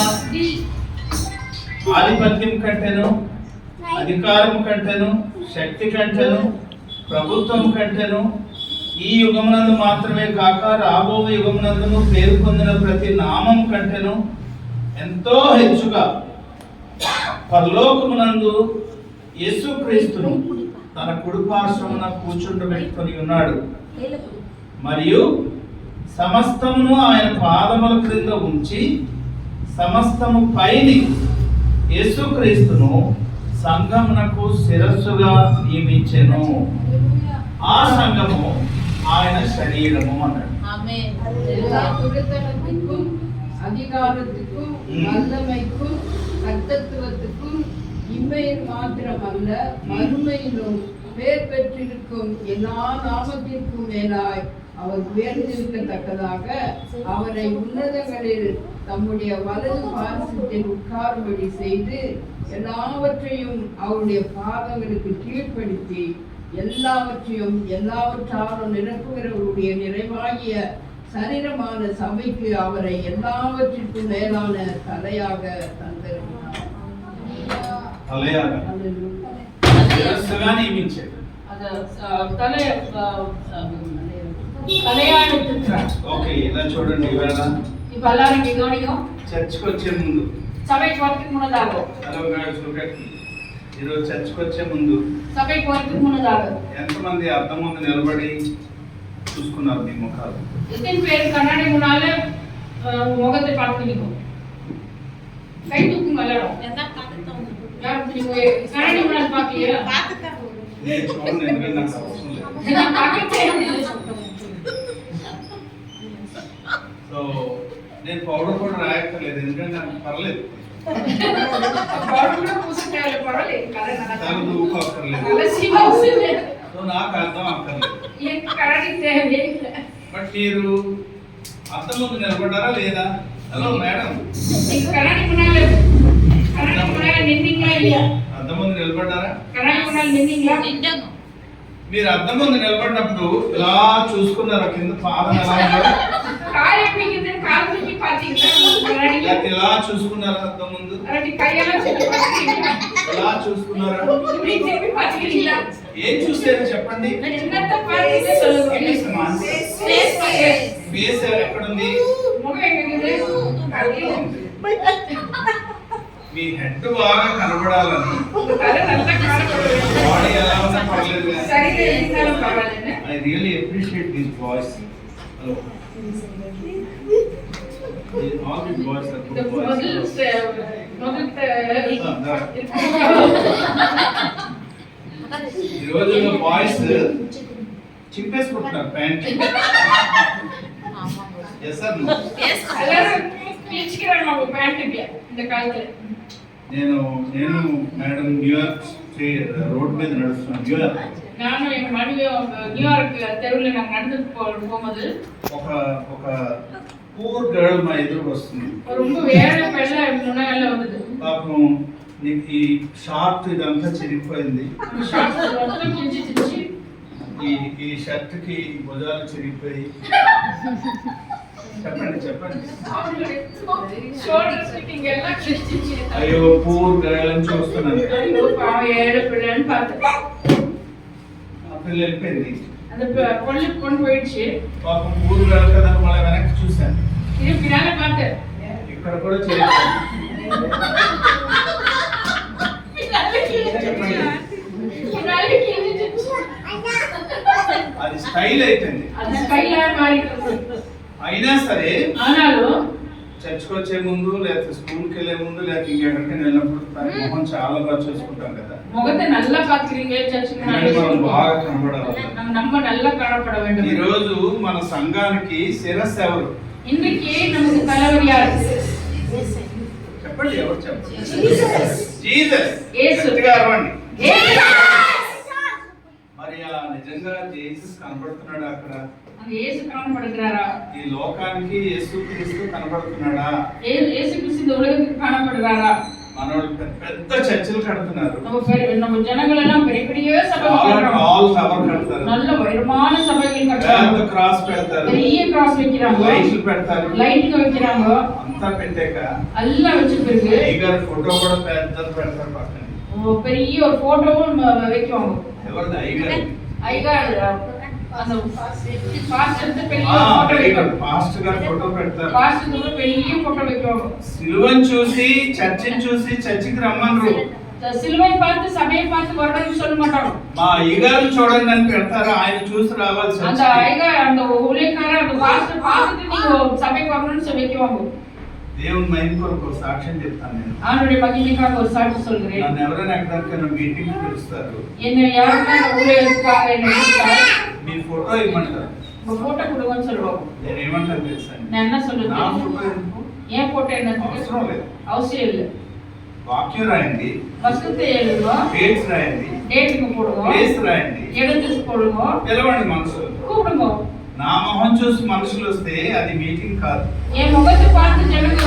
ఆధిపత్యం కంటేను అధికారము కంటేను, శక్తి కంటేను, ప్రభుత్వం కంటేను, ఈ యుగమునందు మాత్రమే కాక రాబోయే యుగమునందును పేరు పొందిన ప్రతి నామం కంటేను ఎంతో హెచ్చుగా పరలోకమునందు యేసుక్రీస్తును తన కుడిపార్శ్వమున కూర్చుండబెట్టుకొని ఉన్నాడు. మరియు సమస్తమును ఆయన పాదముల క్రింద ఉంచి సమస్తము పైని యేసుక్రీస్తును సంఘమునకు శిరస్సుగా నియమించెను. ఆ సంఘము ఆయన శరీరము అన్నాడు. எல்லா துரைத்தனத்துக்கும் அதிகாரத்துக்கும் வல்லமைக்கும் கர்த்தத்துவத்துக்கும் இம்மையில் மாத்திரமல்ல மறுமையிலும் பேர் பெற்றிருக்கும் எல்லா நாமத்திற்கும் மேலாய் அவர் உயர்ந்திருக்கத்தக்கதாக அவரை உன்னதங்களில் தம்முடைய வலது பாரசத்தில் உட்காரும்படி செய்து எல்லாவற்றையும் அவருடைய பாதங்களுக்கு கீழ்ப்படுத்தி எல்லாவற்றையும் எல்லாவற்றாலும் நிரப்புகிறவருடைய நிறைவாகிய சரீரமான சபைக்கு அவரை எல்லாவற்றிற்கும் மேலான தலையாக தந்திருக்கிறார். శిరస్సుగా నియమించాడు. ఓకే, ఇలా చూడండి. ఇవాళ చర్చ్కి వచ్చే ముందు హలో గాయ్స్, లుక్ అట్ మీ. ఈరోజు చర్చ్కి వచ్చే ముందు ఎంతమంది అద్దం ముందు నిలబడి చూసుకున్నారు మీ ముఖాలు? கண்ணாடி முன்னால முகத்தை பார்த்துக்கணும். கை தூக்கி மலரும். கண்ணாடி முன்னால பார்க்கலையா? నేను చూడండి, ఎందుకంటే నాకు అవసరం లేదు. సో నేను పౌడర్ కూడా రాయక్కర్లేదు, ఎందుకంటే నాకు పర్లేదు. తల దూకు అక్కర్లేదు, సో నాకు అర్థం అక్కర్లేదు. బట్ మీరు అద్దం ముందు నిలబడ్డారా లేదా? హలో మేడం, అద్దం ముందు నిలబడ్డారా? మీరు అద్దం ముందు నిలబడినప్పుడు ఇలా చూసుకున్నారా కింద పాదం ఎలా ఉందో? ఇలా చూసుకున్నారా అద్దం ముందు? ఎలా చూసుకున్నారా? ఏం చూసారు చెప్పండి? ఫేస్ ఎక్కడుంది? మీ హెడ్ బాగా కనబడాలని, బాడీ ఎలా ఉన్నా పర్లేదు. I really appreciate this boys. Hello, all these boys are good boys. ఈ రోజుల్లో బాయ్స్ చింపేసుకుంటున్నారు ప్యాంట్. Yes sir. నేను మేడం న్యూయార్క్ రోడ్ మీద నడుస్తున్నాను. న్యూయార్క్ తెరువులో నాకు நடந்து போகும்போது ఒక పూర్ గర్ల్ మా ఎదురుకు వస్తుంది. ரொம்ப வேற பெள்ள முன்னால வந்தது. పాపం నీకు ఈ షార్ట్ ఇదంతా చిరిగిపోయింది. ఈ షర్ట్ కి భుజాలు చిరిగిపోయి. చెప్పండి. అయ్యో పూర్ గర్ల్ అని చూస్తున్నాను. పిల్ల వెళ్ళిపోయింది. పాపం పూర్ గర్ల్ కదా, మళ్ళీ వెనక్కి చూశాను. ఇక్కడ కూడా అది స్టైల్ అయిపోయింది. అయినా సరే చర్చ్కి వచ్చే ముందు లేకపోతే స్కూల్కి వెళ్ళే ముందు లేకపోతే ఇంకెక్కడికైనా వెళ్ళినప్పుడు తన మొహం చాలా బాగా చూసుకుంటాం కదా. బాగా కనబడాలి. ఈ రోజు మన సంఘానికి శిరస్సు ఎవరు? చెప్పండి, ఎవరు చెప్పండి? జీసస్. మరి నిజంగా జీసస్ కనబడుతున్నాడా అక్కడ? ఈ లోకానికి యేసుక్రీస్తు కనబడుతున్నాడా? మనోళ్ళు పెద్ద చర్చిలు కడుతున్నారు. క్రాస్ పెడతారు, లైట్లు పెడతారు, అంతా పెట్టాక ఫోటో కూడా పెద్దది పెడతారు పక్కన. பெரிய ஒரு போட்டோவும் வைக்குவாங்க. ఎవరిది అయ్యగారు? ஐகார் அந்த பாஸ்டர் பெரிய ఫోటో வைக்குவாங்க. పాస్టర్ గారు ఫోటో పెడతారు. పాస్టర్ కూడా పెரிய ఫోటో வைக்குவாங்க. సిలువను చూసి చర్చిని చూసి చర్చికి రమ్మనరు. సిలువై பார்த்து సభை பார்த்து வரணும்னு சொல்ல மாட்டாங்க. మా అయ్యగారు చూడండి అని పెడతారు. ఆయన చూసి రావాలి அந்த చర్చికి. ஐகார் அந்த ஊழியக்காரர் அந்த பாஸ்டர் பார்த்துட்டு நீங்க சபைக்கு வரணும்னு சொல்லி வைக்குவாங்க. దేవుని మహిమ కొరకు ఒక సాక్ష్యం చెప్తాను నేను. ஆண்டவருடைய மகிமைக்காக ஒரு சாட்சி சொல்கிறேன். నన్ను ఎవరైనా ఎక్కడికైనా మీటింగ్ పిలుస్తారు, என்ன யாருன்னா ஊழியக்காக என்ன கூப்பிட்டாரு, మీ ఫోటో ఇవ్వమంటారు. உங்க போட்டோ கொடுங்கன்னு சொல்லுவாங்க. నేను ఏమంటాను తెలుసా? நான் என்ன నా சொல்லுவேன், ఫోటో ఎందుకు? ஏன் போட்டோ என்ன అవసరం లేదు. அவசியம் இல்லை. వాక్యం రాయండి, வசனத்தை எழுதுவோம், డేట్స్ రాయండి, டேட்டுக்கு போடுவோம், ప్లేస్ రాయండి, இடத்துக்கு போடுவோம், పిలవండి మనుషులు. கூப்பிடுங்க. నా మొహం చూసి మనుషులు వస్తే అది మీటింగ్ కాదు. என் முகத்தை பார்த்து ஜனங்க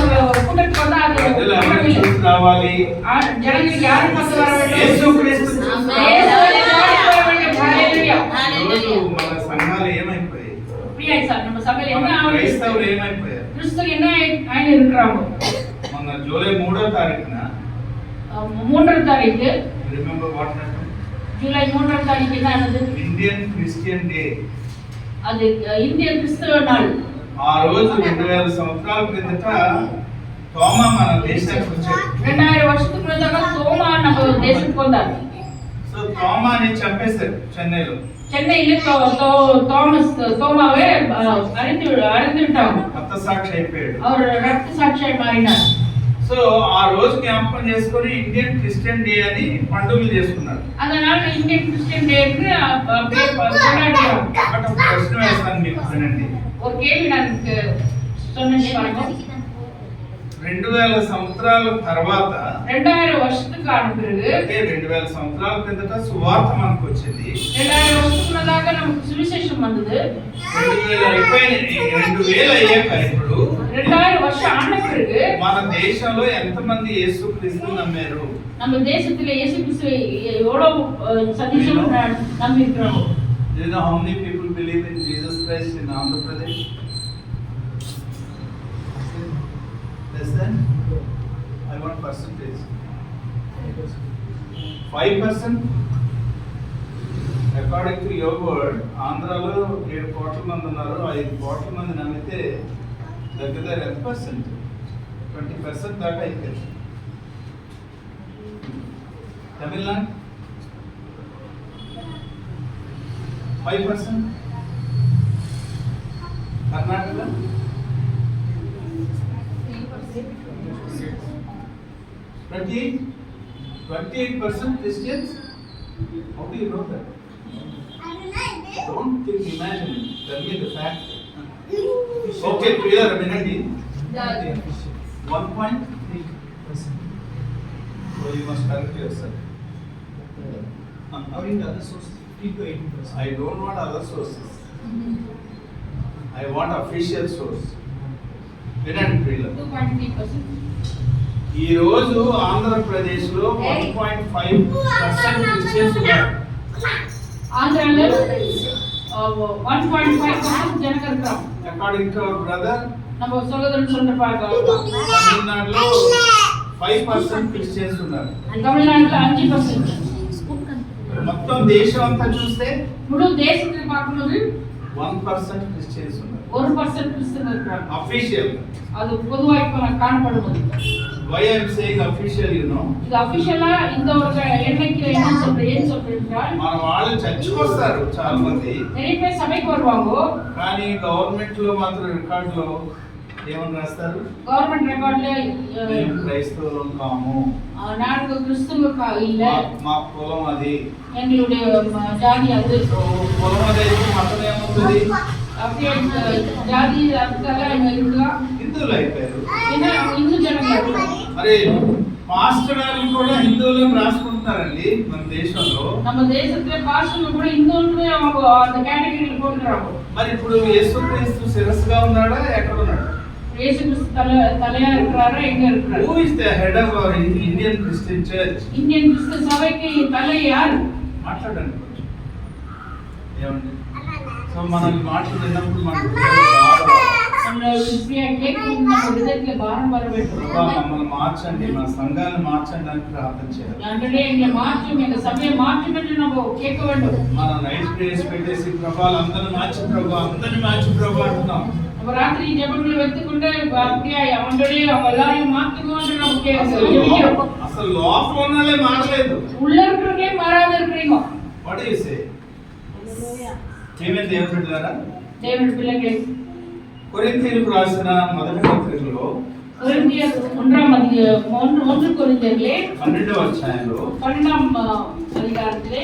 கூட்டத்துக்கு வந்தா அது ప్రజలు ఎవరిని கூட்டம் இல்லை. చూసి రావాలి? ஜனங்களுக்கு யாரை பார்த்து வர வேண்டும்? యేసుక్రీస్తు చూసి రావాలి. హల్లెలూయా. ఈరోజు మన సంఘాలు ఏమైపోయాయి? ప్రియా సార్ நம்ம సభలో என்ன మన ఆవిడ క్రైస్తవులు ఏమైపోయారు? క్రిస్తు என்ன ఆయన இருக்கிறாங்க. మొన్న జూలై 3వ తారీఖున 3వ తారీఖు రిమెంబర్ వాట్ హ్యాపెన్? జూలై 3వ తారీఖు என்ன ஆனது? Indian Christian day. அது இந்திய கிறிஸ்தவ நாள். ఆ రోజు 2000 సంవత్సరాల క్రిందట తోమా మన దేశానికి వచ్చాడు. 2000 வருஷத்துக்கு முன்னதாக தோமா நம்ம தேசத்துக்கு வந்தார். సో తోమాని చంపేశారు చెన్నైలో. சென்னையில தோமாவை அறிந்து விட்டாங்க. రక్త సాక్షి అయిపోయాడు. அவர் ரத்த சாட்சியாய் மாறினார். సో ఆ రోజు జ్ఞాపకం చేసుకొని ఇండియన్ క్రిస్టియన్ డే అని పండుగలు చేసుకున్నారు. அதனால இந்தியன் கிறிஸ்டியன் டேக்கு பேர் கொண்டாடுறாங்க. అక్కడ ఒక ప్రశ్న వేస్తాను మీకు, వినండి. ஒரு கேள்வி நான் சொன்னேன் பாருங்க. 2000 సంవత్సరాల తర్వాత 2000 வருஷத்துக்கு ஆன பிறகு, అంటే 2000 సంవత్సరాల కిందట సువార్త మనకు వచ్చింది. 2000 வருஷத்துக்கு முன்னதாக நமக்கு சுவிசேஷம் வந்தது. 2000 అయ్యాక ఇప్పుడు 2000 வருஷம் ஆன பிறகு మన దేశంలో ఎంతమంది యేసుక్రీస్తు నమ్మారు? நம்ம தேசத்துல இயேசு கிறிஸ்துவை எவ்வளவு சதீஷம் நம்பி இருக்கிறோம். Do you know how many people believe in Jesus Christ in Andhra Pradesh? Less than? I want percentage. 5%? According to your word, ఆంధ్రాలో 7 కోట్ల మంది ఉన్నారు. 5 కోట్ల మంది నమ్మితే దగ్గర ఎంత పర్సెంట్? 20% దాకా అయిపోయింది. Tamil Nadu 5%, Karnataka 28% Christians. How do you know that? Don't think, imagine. Tell me the fact. Okay, clear. వినండి. 1.3%. So you must correct yourself. According to other sources, 15 to 18%. I don't want other sources. I want official source. వినండి ప్రియులు. 2.3%. ఈ రోజు ఆంధ్రప్రదేశ్ లో 1.5% Christians ఉన్నారు. ఆంధ్రాలో 1.5% జనங்க இருக்கிறோம். According to our brother, நம்ம சகோதரன் சொன்ன பார்க்கலாம். తమిళనాడులో 5% క్రిస్టియన్స్ ఉన్నారు. தமிழ்நாட்டுல 5%. మొత్తం దేశం అంతా చూస్తే முழு தேசத்துல பார்க்கும்போது 1% క్రిస్టియన్స్ ఉన్నారు. 1% கிறிஸ்தவர்கள் இருக்கிறாங்க. అఫీషియల్. அது பொதுவா இப்ப காணப்படுவது. Why I am saying official, you know. இது అఫీషియலா இந்த ஒரு எண்ணிக்கை என்ன சொல்றேன் మన వాళ్ళు చర్చికి వస్తారు చాలా మంది, நிறைய பேர் சபைக்கு வருவாங்க. కానీ గవర్నమెంట్ లో మాత్రం రికార్డ్ లో ఏమని రాస్తారు? గవర్నమెంట్ రికార్డులో మేము క్రైస్తవులం కాము, நான்கு கிறிஸ்துவ இல்ல, మా కులం అది. எங்களுடைய ஜாதி அது. కులం అది అయితే మతం ఏమవుతుంది? அப்படியே ஜாதி அதுக்கெல்லாம் இருந்தா హిందువులు అయిపోయారు. ஏன்னா இந்து ஜனங்க. మరి పాస్టర్ గారు కూడా హిందువులను రాసుకుంటున్నారండి మన దేశంలో. நம்ம தேசத்துல பாஸ்டர் கூட இந்துன்னு அவங்க அந்த கேட்டగரியில போட்டுறாங்க. మరి ఇప్పుడు యేసుక్రీస్తు శిరస్సుగా ఉన్నాడా, ఎక్కడ ఉన్నాడు? இயேசு கிறிஸ்து தலையா இருக்கிறாரா, எங்க இருக்கிறாரு? Who is the head of our Indian Christian Church? Indian கிறிஸ்து சபைக்கு தலை யார்? మాట్లాడండి కొంచెం. ఏమండి? సో మనం మాటలు విన్నప్పుడు మనకు బాగా கேட்கணும் நம்ம ஹிருதயத்துல பாரம் வர வேண்டும். ప్రభా మమ్మల్ని మార్చండి, మా సంఘాన్ని మార్చండి అని ప్రార్థన చేయాలి. ஆண்டவரே எங்களை மாற்றும், எங்க சபையை மாற்றும் என்று நம்ம கேட்க வேண்டும். మనం నైట్ ప్రేయర్స్ పెట్టేసి ప్రభా అందరిని మార్చి ప్రభా అందరిని మార్చి ప్రభా అంటున్నాం. நம்ம ராத்திரி ஜெபங்களை வைத்துக்கொண்டு அப்படியே ஆண்டவரே அவங்க எல்லாரையும் மாற்றுவோம்னு நம்ம கேட்கிறோம். అసలు లోపల ఉన్నదే మారలేదు, உள்ள இருக்கிறவங்களே மாறாத இருக்கிறீங்க. What do you say? ఏమే దేవుని బిడ్డలారా, దేవుని పిల్లలే, కొరింథీయులకు రాసిన మొదటి పత్రికలో కొరింథీయులు 1 కొరింథీయులే 12వ అధ్యాయంలో 12వ అధికారத்திலே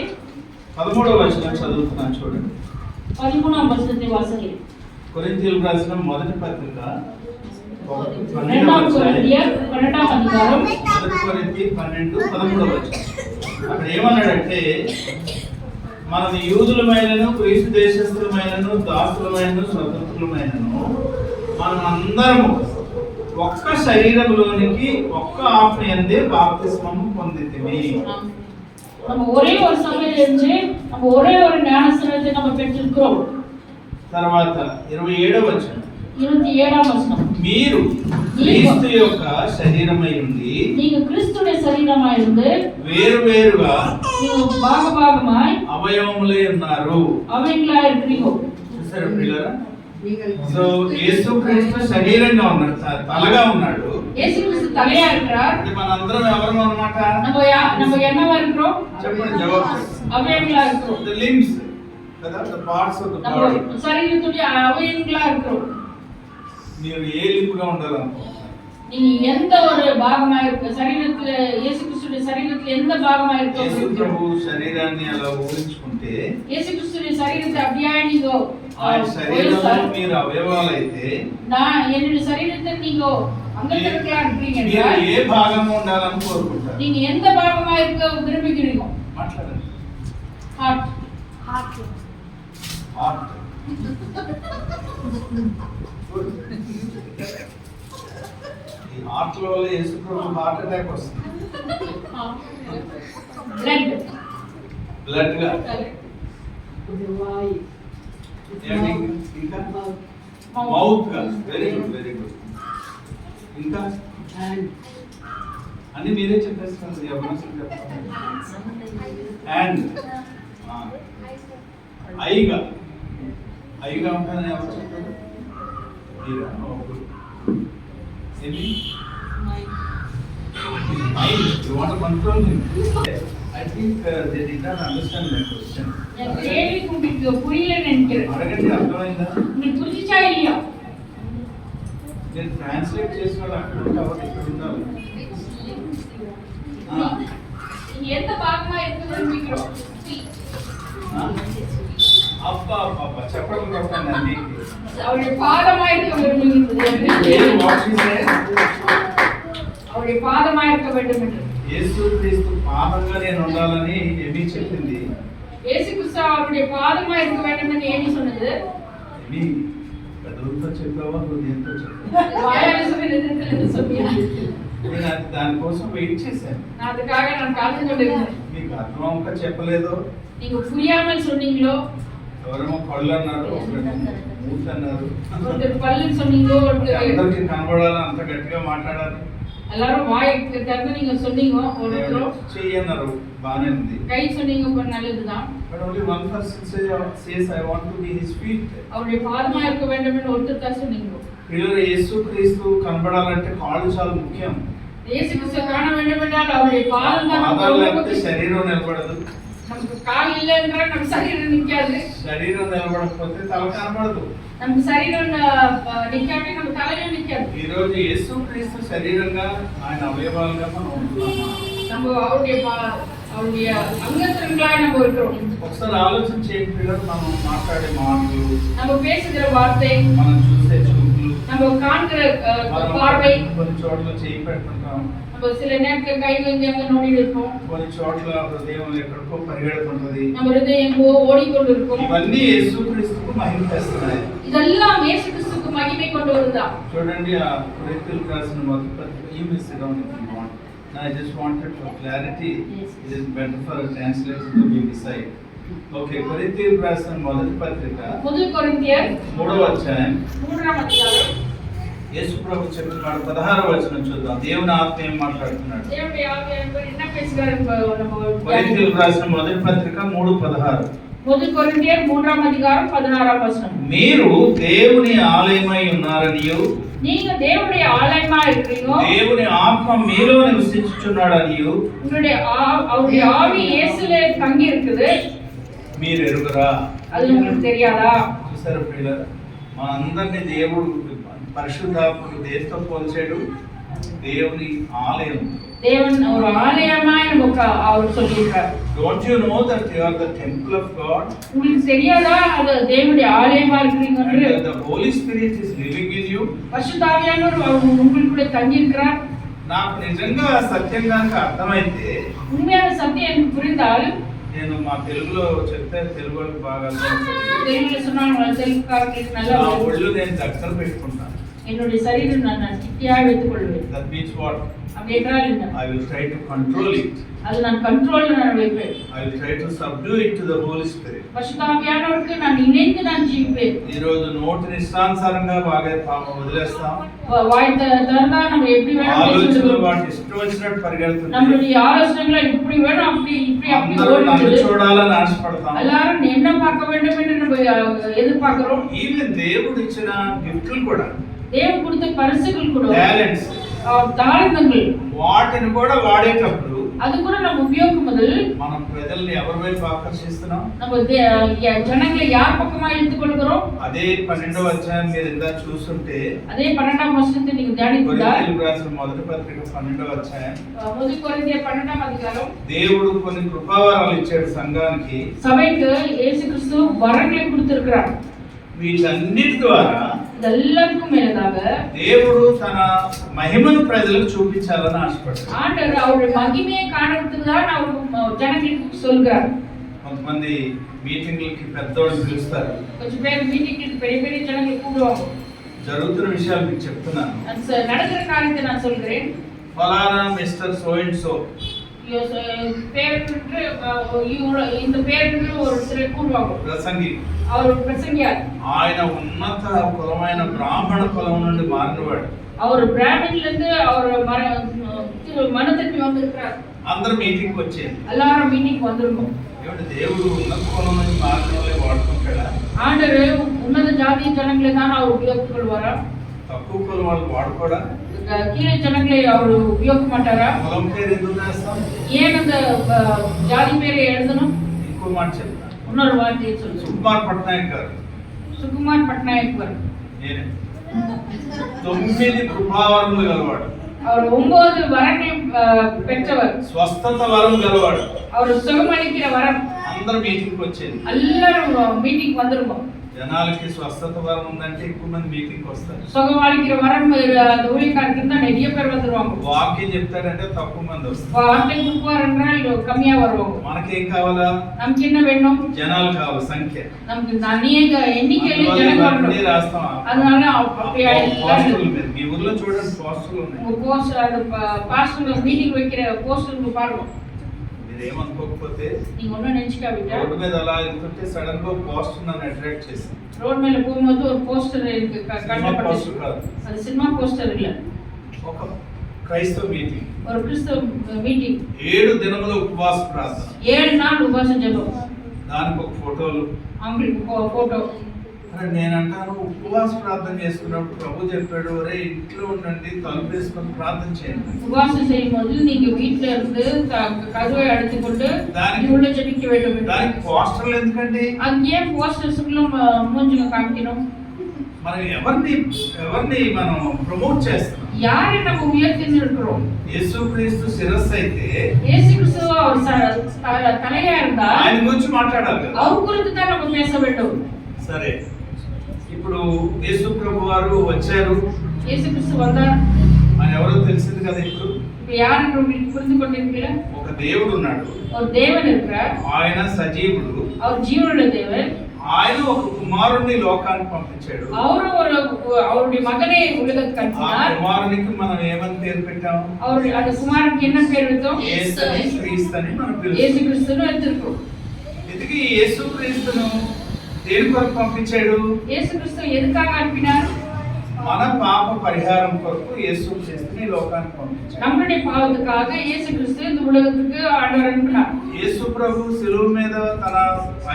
13వ వచనం చదువుతున్నాను చూడండి. 13వ వచనத்தை వాసలి. కొరింథీయులకు రాసిన మొదటి పత్రిక 2వ కొరింథీయులు 12వ అధికారం 1 కొరింథీ 12 13వ వచనం. అక్కడ ఏమన్నాడంటే, మనం యూదులమైనను గ్రీసు దేశస్థులమైనను దాసులమైనను స్వతంత్రులమైనను మనం అందరము ఒక్క శరీరంలోనికి ఒక్క ఆత్మయందే బాప్తిస్మము పొందితిమి. நம்ம ஒரே ஒரு சபையில இருந்து நம்ம ஒரே ஒரு ஞானஸ்நானத்தை நம்ம பெற்றிருக்கிறோம். తర్వాత 27వ వచనం, 27వ వచనం, మీరు క్రీస్తు యొక్క శరీరమై ఉండి நீங்க கிறிஸ்துவின் శరీరమై இருந்து వేరువేరుగా நீங்க భాగభాగமாய் అవయవములై ఉన్నారు. అవయంలా இருக்கிறீங்க. చూసారా పిల్లరా? సో యేసుక్రీస్తు శరీరంగా ఉన్నాడు, తలగా ఉన్నాడు. இயேசு கிறிஸ்து தலையா இருக்கிறார். అంటే మనందరం ఎవరు అన్నమాట? நம்ம என்னவா இருக்கிறோம்? చెప్పండి, జవాబు. అవయంలా இருக்கிறோம். The limbs, కదా, the parts of the நம்ம body. శరీరத்துடைய అవయంలా இருக்கிறோம். మీరు ఏ లింపుగా ఉండాలనుకుంటున్నారు? நீங்க எந்த ஒரு பாகமா இருக்க சரீரத்துல இயேசு கிறிஸ்துவின் சரீரத்துல எந்த பாகமா యేసు இருக்கோ ప్రభు శరీరాన్ని అలా ఊహించుకుంటే இயேசு கிறிஸ்துவின் சரீரத்தை அப்படியே நீங்க ఆయన శరీరంలో మీరు అవయవాలైతే நான் என்னுடைய சரீரத்தை நீங்க அங்கத்திற்குலாம் இருக்கிறீங்க మీరు என்றால் ఏ భాగంలో ఉండాలని కోరుకుంటారు? நீங்க எந்த பாகமா இருக்க விரும்புகிறீங்க? మాట్లాడండి. ஹார்ட். హార్ట్. ఈ హార్ట్ లో యేసు ప్రభు హార్ట్ అటాక్ వస్తుంది. బ్లడ్. బ్లడ్ గా వాయు. ఏంటి? ఇంకా మౌత్ గా. Very good, very good. ఇంకా అన్ని మీరే చెప్పేస్తున్నారు, ఎవరు చెప్పారు? అండ్ ఐగా ఐగా ఉంటుందని ఎవరు చెప్పారు? మీరా? ఏమి? Mind. You want to control him? I think they did not understand my question. நான் கேள்வி உங்களுக்கு புரியல நினைக்கிறேன். అడగండి, అర్థమైందా? మీకు புரிஞ்சுச்சா இல்லையா? నేను ట్రాన్స్లేట్ చేసిన వాళ్ళు అక్కడ ఉంటే ఎవరు ఇక్కడ ఉండాలి. நீங்க எந்த பாகமா இருக்க விரும்புகிறோம்? అబ్బా అబ్బా చెప్పడం కొట్టండి. அவருடைய பாதமா இருக்க விரும்புகிறது. அவருடைய பாதமா இருக்க வேண்டும் என்று యేసుక్రీస్తు పాదంగా నేను ఉండాలని ఏమీ చెప్పింది. இயேசு கிறிஸ்து அவருடைய பாதமா இருக்க வேண்டும் என்று ஏமி சொன்னது. ఏమీ పెదవులతో చెప్పావా, హృదయంతో చెప్పావా? வாயால சொன்னது என்று சொன்னியா? నేను దానికోసం వెయిట్ చేశాను. நான் அதுக்காக நான் காத்து கொண்டிருந்தேன். మీకు అర్థం అవ్వక చెప్పలేదు. நீங்க புரியாமல் சொன்னீங்களோ, ఎవరేమో కళ్ళు అన్నారు, ఒకరేమో మూతి అన్నారు. ஒருத்தர் பல்லு சொன்னீங்களோ, ஒருத்தர் అందరికి కనబడాలని అంత గట్టిగా మాట్లాడాలి. எல்லாரும் வாய் திறந்து நீங்க சொன்னீங்க. ஒருத்தர் చెయ్యి అన్నారు, బానే ఉంది. கை சொன்னீங்க, நல்லதுதான். But only one person says I want to be his feet. அவருடைய பாதமா இருக்க வேண்டும் என்று ஒருத்தர் தான் சொன்னீங்க. పిల్లలు యేసుక్రీస్తు కనబడాలంటే కాళ్ళు చాలా ముఖ్యం. இயேசு கிறிஸ்து காண வேண்டும் என்றால் அவருடைய பாதம் தான் పాదాలు ரொம்ப లేకపోతే முக்கியம். శరీరం నిలబడదు. நமக்கு கால் இல்லை என்றால் நம்ம சரீரம் நிற்காது. శరీరం నిలబడకపోతే తల కనబడదు. நம்ம சரீரம் நிற்காட்டி நம்ம தலையும் நிற்காது. ఈ రోజు యేసుక్రీస్తు శరీరంగా ఆయన అవయవాలుగా మనం ఉంటున్నామా? நம்ம அவருடைய அங்கத்தினங்களாய் நம்ம இருக்கிறோம். ఒకసారి ఆలోచన చేయండి పిల్లలు, మనం మాట్లాడే మాటలు, நம்ம பேசுகிற வார்த்தை, మనం చూసే చూపులు, நம்ம காண்கிற మనం பார்வை, కొన్ని చోట్ల చేయి పెడుతుంటాం, நம்ம சில நேரத்தில் கை வந்து அங்க நோடி இருப்போம், కొన్ని చోట్ల హృదయం ఎక్కడికో పరిగెడుతుంటది. நம்ம హృదయం ஓடிக்கொண்டு இருக்கும். ఇవన్నీ యేసుక్రీస్తుకు మహిమ తెస్తున్నాయి. இதெல்லாம் இயேசு கிறிஸ்துவுக்கு மகிமை கொண்டு வருதா? చూడండి, ఆ కొరింథీయులకు రాసిన మొదటి పత్రిక, you may sit down if you want. I just wanted for clarity. It is better for a translation to be beside. Okay, కొరింథీయులకు రాసిన మొదటి పత్రిక முதல் கொரிந்தியர் 3వ అధ్యాయం 3ஆம் அதிகாரம். యేసు ప్రభు చెప్తున్నాడు. 16వ వచనం చూద్దాం. దేవుని ఆత్మ ఏం మాట్లాడుతున్నాడు? தேவனுடைய ஆவியானவர் என்ன பேசுகிறார் நம்ம కొరింథీయులకు రాసిన మొదటి పత్రిక 3:16. முதல் கொரிந்தியர் 3ஆம் அதிகாரம் 16ஆம் வசனம். మీరు దేవుని ఆలయమై ఉన్నారనియు நீங்க தேவனுடைய ஆலயமா இருக்கீங்க. దేవుని ఆత్మ మీలో నివసించుచున్నాడనియు உங்களுடைய அவருடைய ஆவி இயேசுல தங்கி இருக்குது. మీరు ఎరుగురా? அது உங்களுக்கு தெரியாதா? చూసారా ప్రియులారా, మా అందరినీ దేవుడు పరిశుద్ధాత్ముడు దేనితో పోల్చాడు? దేవుని ఆలయం. தேவன் ஒரு ஆலயமாய் நமக்கு அவர் சொல்லியிருக்கார். Don't you know that you are the temple of God? உங்களுக்கு தெரியாதா அது தேவனுடைய ஆலயமா இருக்கீங்க என்று? And the Holy Spirit is living in you. பரிசுத்த ஆவியானவர் உங்களுக்குள்ள தங்கி இருக்கிறார். నాకు నిజంగా సత్యంగా అర్థమైతే, உண்மையான சத்தியம் எனக்கு புரிந்தால், నేను మా తెలుగులో చెప్తే తెలుగు వాళ్ళకి బాగా అర్థమవుతుంది. தெலுங்குல சொன்னால் தெலுங்குக்காரர்களுக்கு நல்லா నా வரும். ఒళ్ళు నేను దగ్గర పెట్టుకుంటాను. என்னுடைய சரீரம் நான் கிட்டியாக வைத்துக் கொள்வேன். That means what? அப்படி என்றால் என்ன? I will try to control it. அது நான் கண்ட்ரோல்ல நான் வைப்பேன். I will try to subdue it to the Holy Spirit. பரிசுத்த ஆவியானவருக்கு நான் இணைந்து நான் ஜீவிப்பேன். ఈ రోజు నోటిని ఇష్టానుసారంగా బాగా వదిలేస్తాం. வாய் திறந்தா நம்ம எப்படி வேணாலும் ఆలోచనలు பேசிடுவோம். వాటి ఇష్టం వచ్చినట్టు పరిగెడుతుంది. நம்மளுடைய ஆலோசனைகளை இப்படி வேணும் அப்படி இப்படி அப்படி అందరూ నన్ను ஓடுது. చూడాలని ఆశపడతాం. எல்லாரும் என்ன பார்க்க வேண்டும் என்று நம்ம எதிர்பார்க்கிறோம். ఈవెన్ దేవుడు ఇచ్చిన గిఫ్ట్లు కూడా, தேவன் கொடுத்த பரிசுகள் கூட, టాలెంట్స్, தாளந்தங்கள், వాటిని కూడా వాడేటప్పుడు அது கூட நம்ம உபயோகம் முதல் మనం ప్రజల్ని ఎవరి వైపు ఆకర్షిస్తున్నాం? நம்ம ஜனங்களை யார் பக்கமா இழுத்துக் கொள்கிறோம்? అదే 12వ అధ్యాయం మీరు ఇందా చూస్తుంటే, அதே 12ஆம் வசனத்தை நீங்க தியானித்தால், కొరింథీయులకు రాసిన మొదటి పత్రిక 12వ అధ్యాయం, முதல் கொரிந்தியர் 12ஆம் அதிகாரம், దేవుడు కొన్ని కృపావరాలు ఇచ్చాడు సంఘానికి. சபைக்கு இயேசு கிறிஸ்து வரங்களை கொடுத்திருக்கிறார். వీటన్నిటి ద్వారా இதெல்லாருக்கும் மேலதாக దేవుడు తన మహిమను ప్రజలకు చూపించాలని ఆశపడ్డాడు. ஆண்டவர் அவருடைய மகிமையை காண்பித்து தான் அவர் ஜனங்களுக்கு சொல்கிறார். కొంతమంది మీటింగ్లకి పెద్దవాళ్ళు పిలుస్తారు. கொஞ்சம் பேர் மீட்டிங்க்கு பெரிய பெரிய ஜனங்களை கூப்பிடுவாங்க. జరుగుతున్న విషయాలు మీకు చెప్తున్నాను. நடக்கிற காரியத்தை நான் சொல்கிறேன். ఫలానా మిస్టర్ సో అండ్ సో, இந்த பேருக்கு ஒரு சிலர் கூடுவாங்க. ప్రసంగి, அவர் பிரசங்கியார். ఆయన ఉన్నత కులమైన బ్రాహ్మణ కులం నుండి మారినవాడు. அவர் பிராமணில இருந்து அவர் மனத்திற்கு வந்திருக்கிறார். అందరూ మీటింగ్కి వచ్చేది. எல்லாரும் மீட்டிங் வந்திருக்கோம். ఏమంటే దేవుడు ఉన్నత కులం నుండి మారిన వాళ్ళే వాడుకుంటాడా? ஆண்டவர் உன்னத ஜாதி ஜனங்களை தான் அவர் உபயோகித்துக் கொள்வாரா? తక్కువ కులం వాళ్ళు వాడుకోడా? கீழே ஜனங்களை அவர் உபயோகிக்க மாட்டாரா? కులం పేరు ఎందుకు వేస్తాం? ஏன் அந்த ஜாதி பேரை எழுதணும்? ఇంకో మాట చెప్తాను. இன்னொரு வார்த்தையை சொல்லு. సుకుమార్ పట్నాయక్ గారు, சுகுமார் பட்நாயக் வரும். నేనే 9 కృపావరములు గలవాడు. அவர் 9 வரங்களை பெற்றவர். స్వస్థత వరం గలవాడు. அவர் சுகமளிக்கிற வரம். అందరూ మీటింగ్కి వచ్చేది. எல்லாரும் மீட்டிங் வந்திருக்கோம். జనాలకి స్వస్థత వరం ఉందంటే ఎక్కువ మంది మీటింగ్కి వస్తారు. சுகமளிக்கிற வரம் அந்த ஊழியக்காரருக்கு தான் நிறைய பேர் வந்துருவாங்க. వాక్యం చెప్తాడంటే తక్కువ మంది వస్తారు. வார்த்தை கொடுப்பார் என்றால் கம்மியா வருவாங்க. మనకేం కావాలా? நமக்கு என்ன வேணும்? జనాలు కావాలి, సంఖ్య. நமக்கு அநேக எண்ணிக்கையில ஜனங்க అన్నీ வரணும். రాస్తాం. அதனால அப்படியே పోస్టర్ల మీద, మీ ఊర్లో చూడండి పోస్టర్లు ఉన్నాయి. உங்க போஸ்டர் அந்த பாஸ்டர் மீட்டிங் வைக்கிற போஸ்டர் பாருங்க. మీరు ఏమనుకోకపోతే, நீங்க ஒன்னும் நினைச்சுக்காவிட்டா, రోడ్డు మీద అలా వెళ్తుంటే సడన్ గా పోస్టర్ నన్ను అట్రాక్ట్ చేసింది. ரோட் மேல போகும்போது ஒரு పోస్టర్ எனக்கு సినిమా கண்ணப்பட்டுச்சு. పోస్టర్ కాదు, அது సినిమా పోస్టర్ இல்ல, ఒక క్రైస్తవ మీటింగ్. ஒரு கிறிஸ்தவ மீட்டிங். 7 దినముల ఉపవాస ప్రార్థన. 7 நாள் உபவாச ஜெபம். దానికి ఒక ఫోటోలు. அவங்களுக்கு போட்டோ. అరే నేను అంటాను, ఉపవాస ప్రార్థన చేసుకున్నప్పుడు ప్రభు చెప్పాడు, ఒరే ఇంట్లో ఉండండి, తలుపు వేసుకొని ప్రార్థన చేయండి. உபவாசம் செய்யும்போது நீங்க வீட்ல இருந்து கதவை அடைத்துக்கொண்டு உள்ள ஜெபிக்க வேண்டும். దానికి పోస్టర్లు ఎందుకండి? அது ஏன் போஸ்டர்ஸ்க்குள்ள மூஞ்சிங்க காமிக்கணும்? మనం ఎవరిని మనం ప్రమోట్ చేస్తున్నాం? யாரை நம்ம உயர்த்தி இருக்கிறோம்? యేసుక్రీస్తు శిరస్సు అయితే இயேசு கிறிஸ்து அவர் தலையா இருந்தா ఆయన గురించి మాట్లాడాలి కదా. அவர் குறித்து தான் நம்ம பேச வேண்டும். సరే, ఇప్పుడు యేసు ప్రభు వారు వచ్చారు, இயேசு கிறிஸ்து வந்தார். మన ఎవరో తెలిసింది కదా. ఇప్పుడు இப்ப யார் என்று உங்களுக்கு புரிந்து கொண்டிருக்கீங்களா? ఒక దేవుడు ఉన్నాడు, ஒரு தேவன் இருக்கிறார். ఆయన సజీవుడు. அவர் ஜீவனுள்ள தேவன். ఆయన ఒక కుమారుణ్ణి లోకానికి పంపించాడు. அவருடைய மகனை உலகத்துக்கு ఆ அனுப்பினார். కుమారునికి మనం ఏమని పేరు పెట్టాము? அந்த குமாரனுக்கு என்ன பேர் வைத்தோம்? యేసు క్రీస్తు అని మనం இயேசு పిలుస్తాం. கிறிஸ்துன்னு எடுத்திருக்கோம். ఇది ఇంతకీ యేసుక్రీస్తును దేని కొరకు పంపించాడు? యేసుక్రీస్తు ఎదుకాగా అనిపినారు? మన పాప పరిహారం కొరకు యేసుక్రీస్తుని లోకానికి పంపించాడు. நம்முடைய பாவத்துக்காக இயேசு கிறிஸ்து இந்த உலகத்துக்கு ஆண்டவர் அனுப்பினார். యేసు ప్రభు శిలువ మీద తన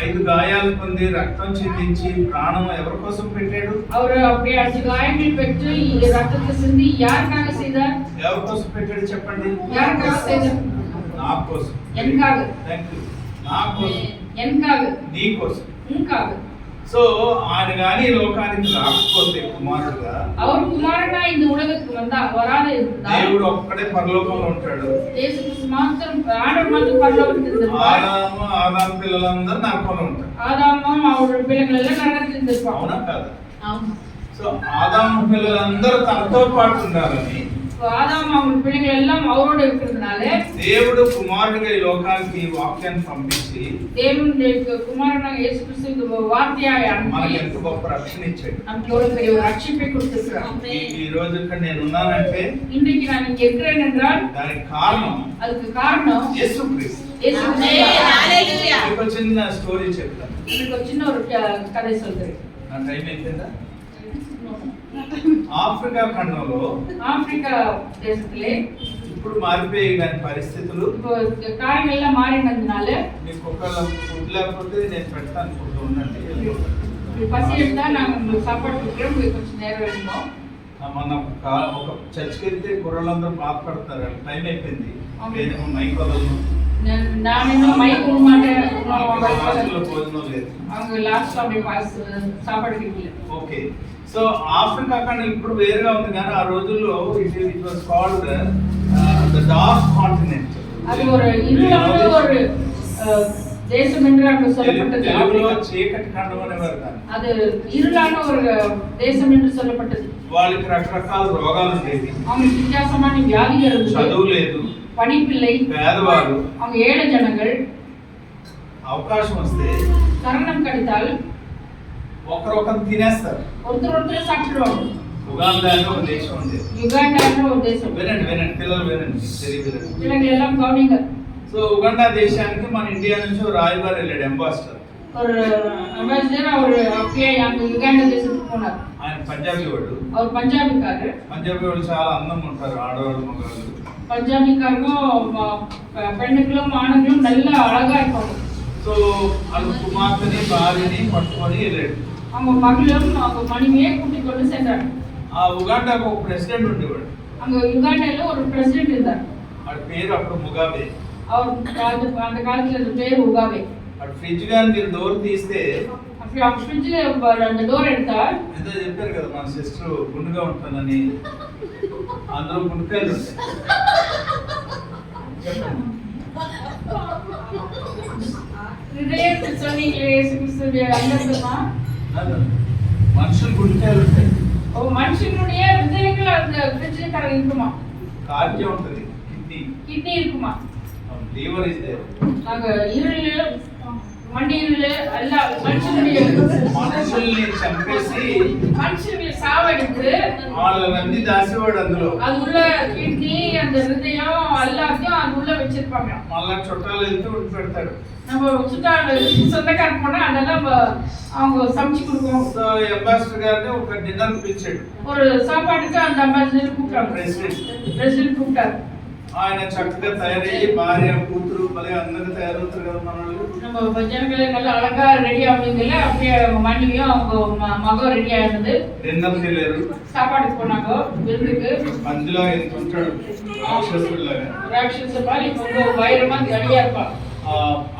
5 గాయాలు పొంది రక్తం చిందించి ప్రాణం ఎవరి కోసం పెట్టాడు? அவர் அப்படியே 5 காயங்கள் பெற்று ரத்தத்தை சிந்தி யாருக்காக செய்தார்? ఎవరి కోసం పెట్టాడు చెప్పండి? யாருக்காக செய்தார்? నా కోసం. எனக்காக. థాంక్యూ. నా కోసం. எனக்காக. నీ కోసం. உனக்காக. సో ఆయన గాని లోకానికి రాకపోతే కుమారుడుగా, அவர் కుమారుడా இந்த உலகத்துக்கு வந்தா வராத இருந்தால் దేవుడు ఒక్కడే పరలోకంలో ఉంటాడు. இயேசு கிறிஸ்து மாத்திரம் ஆண்டவர் மாத்திரம் பரலோகத்தில் இருந்தார். ఆదాము పిల్లలందరూ నరకంలో ఉంటారు. ஆதாமும் அவருடைய பிள்ளைகள் எல்லாம் நரகத்தில் இருந்திருப்பாங்க. అవునా కాదా? ஆமா. సో ఆదాము పిల్లలందరూ తనతో పాటు ఉండాలని ஆதாம் அவங்க பிள்ளைகள் எல்லாம் அவரோட இருக்கிறதுனால దేవుడు కుమారుడిగా ఈ లోకానికి వాక్యాన్ని పంపించి தேவனுடைய குமாரனாக இயேசு கிறிஸ்து இந்த வார்த்தையாய் మనకి அனுப்பி ఎంత గొప్ప రక్షణ ఇచ్చాడు. நமக்கு எவ்வளவு பெரிய ஒரு ரட்சிப்பை கொடுத்திருக்கிறார். ఈ రోజు ఇక్కడ నేను ఉన్నానంటే இன்றைக்கு நான் இங்க இருக்கிறேன் என்றால் దానికి కారణం அதுக்கு காரணம் యేసుక్రీస్తు. இயேசு கிறிஸ்து. ఒక చిన్న స్టోరీ చెప్తాను. உங்களுக்கு ஒரு சின்ன ஒரு கதை சொல்றேன். నా టైం అయిపోయిందా? ఆఫ్రికా ఖండంలో ஆப்பிரிக்கா தேசத்திலே ఇప్పుడు మారిపోయి దాని పరిస్థితులు இப்போ காரியங்கள் எல்லாம் மாறினதுனால మీకు ఒకవేళ ఫుడ్ లేకపోతే నేను పెడతాను, ఫుడ్ ఉండండి. பசி எடுத்தா நாங்க உங்களுக்கு சாப்பாடு கொடுக்குறோம், உங்களுக்கு கொஞ்சம் நேரம் வேணுமோ. మన ఒక చర్చ్కి వెళ్తే కుర్రలందరూ బాధపడతారు, టైం అయిపోయింది, నేను మైక్ వదలను, நான் இன்னும் மைக் விட மாட்டேன், హాస్టల్లో భోజనం లేదు. அவங்க லாஸ்ட்ல அப்படியே சாப்பாடு கிடைக்கல. ఓకే. సో ఆఫ్రికా ఖండం ఇప్పుడు వేరుగా ఉంది, కానీ ఆ రోజుల్లో it was called the dark continent. அது ஒரு இருளான ஒரு தேசம் என்று அங்கு சொல்லப்பட்டது. తెలుగులో చీకటి ఖండం అనేవారు దాన్ని. அது இருளான ஒரு தேசம் என்று சொல்லப்பட்டது. వాళ్ళకి రకరకాల రోగాలు ఉండేవి, அவங்களுக்கு வித்தியாசமான வியாதிகள் இருந்தது, చదువు లేదు, படிப்பில்லை, పేదవారు. அவங்க ஏழை ஜனங்கள். అవకాశం వస్తే தருணம் கிடைத்தால் ఒకరొకరు తినేస్తారు. ஒருத்தர் சாப்பிடுவாங்க. ఉగాండా అనే ఒక దేశం ఉండేది. யுகாண்டான்னு ஒரு தேசம். వినండి వినండి పిల్లలు వినండి, తెలియదు. பிள்ளைங்க எல்லாம் கவனிங்க. సో ఉగాండా దేశానికి మన ఇండియా నుంచి ఒక రాయబారి వెళ్ళాడు, అంబాసిడర్. ஒரு அம்பாசிடர் அவர் அப்படியே அங்க யுகாண்டா தேசத்துக்கு போனார். ఆయన పంజాబీ వాడు. அவர் பஞ்சாபிக்காரர். పంజాబీ వాళ్ళు చాలా అందంగా ఉంటారు, ఆడవాళ్ళు మగవాళ్ళు. பஞ்சாபிக்காரங்களும் பெண்ணுக்களும் ஆணுங்களும் நல்லா அழகா இருப்பாங்க. సో వాళ్ళ కుమార్తెని భార్యని పట్టుకొని వెళ్ళాడు. அவங்க மகளும் அவங்க மனைவியை கூட்டிக் கொண்டு சென்றார். ఆ ఉగాండాకు ఒక ప్రెసిడెంట్ ఉండేవాడు. அங்க யுகாண்டால ஒரு பிரசிடென்ட் இருந்தார். వాడి పేరు అప్పుడు ముగాబే. அவர் அந்த காலத்துல அந்த பேர் உகாபே. వాడు ఫ్రిడ్జ్ గాని మీరు డోర్ తీస్తే அப்படி அவங்க ஃப்ரிட்ஜ்ல அந்த டோர் எடுத்தால் ఏదో చెప్పారు కదా మన సిస్టర్ గుండుగా ఉంటుందని, అందులో గుండెకాయలు ఉంటాయి. చెప్పండి. ஹிருதயத்தில் சொன்னீங்களே இயேசு கிறிஸ்துவின் அந்தரங்கமா? మనుషులు గుండెకాయలు ఉంటాయి. ஓ மனுஷனுடைய ஹிருதயங்கள் அந்த ஃப்ரிட்ஜ்ல கரை இருக்குமா? కార్యం ఉంటుంది, கிட்னி இருக்குமா? Liver is there. அங்க இருளு மண்டியில எல்லாம் மனுஷனுடைய మనుషుల్ని చంపేసి மனுஷனுடைய சாவடித்து వాళ్ళని దాసేవాడు అందులో. அது உள்ள கிட்னி அந்த ஹிருதயம் எல்லாத்தையும் அது உள்ள வச்சிருப்பாங்க. మళ్ళా చుట్టాలు వెళ్తూ ఉడికి పెడతాడు. நம்ம சுட்டாలు சொந்தக்காரங்க போனா அதெல்லாம் அவங்க சமைச்சு கொடுப்போம். సో అంబాసిడర్ గారిని ఒక డిన్నర్ పిలిచాడు. ஒரு சாப்பாட்டுக்கு அந்த அம்பாசிடர் கூப்பிட்டாங்க. பிரசிடென்ட் கூப்பிட்டாரு. ఆయన చక్కగా తయారయ్యి భార్య కూతురు భలే అందంగా తయారవుతారు కదా మన వాళ్ళు. நம்ம ஜனங்களே நல்லா அழகா ரெடி ஆவீங்கல்ல, அப்படியே அவங்க மனைவியும் அவங்க மகன் ரெடி ஆயிருந்தது. డిన్నర్ చేయలేరు, சாப்பாடுக்கு போனாங்க விருந்துக்கு. మధ్యలో ఎంత ఉంటాడు రాక్షసుడిలాగా. ராட்சச மாதிரி ரொம்ப வைரமா தடியா இருப்பான்.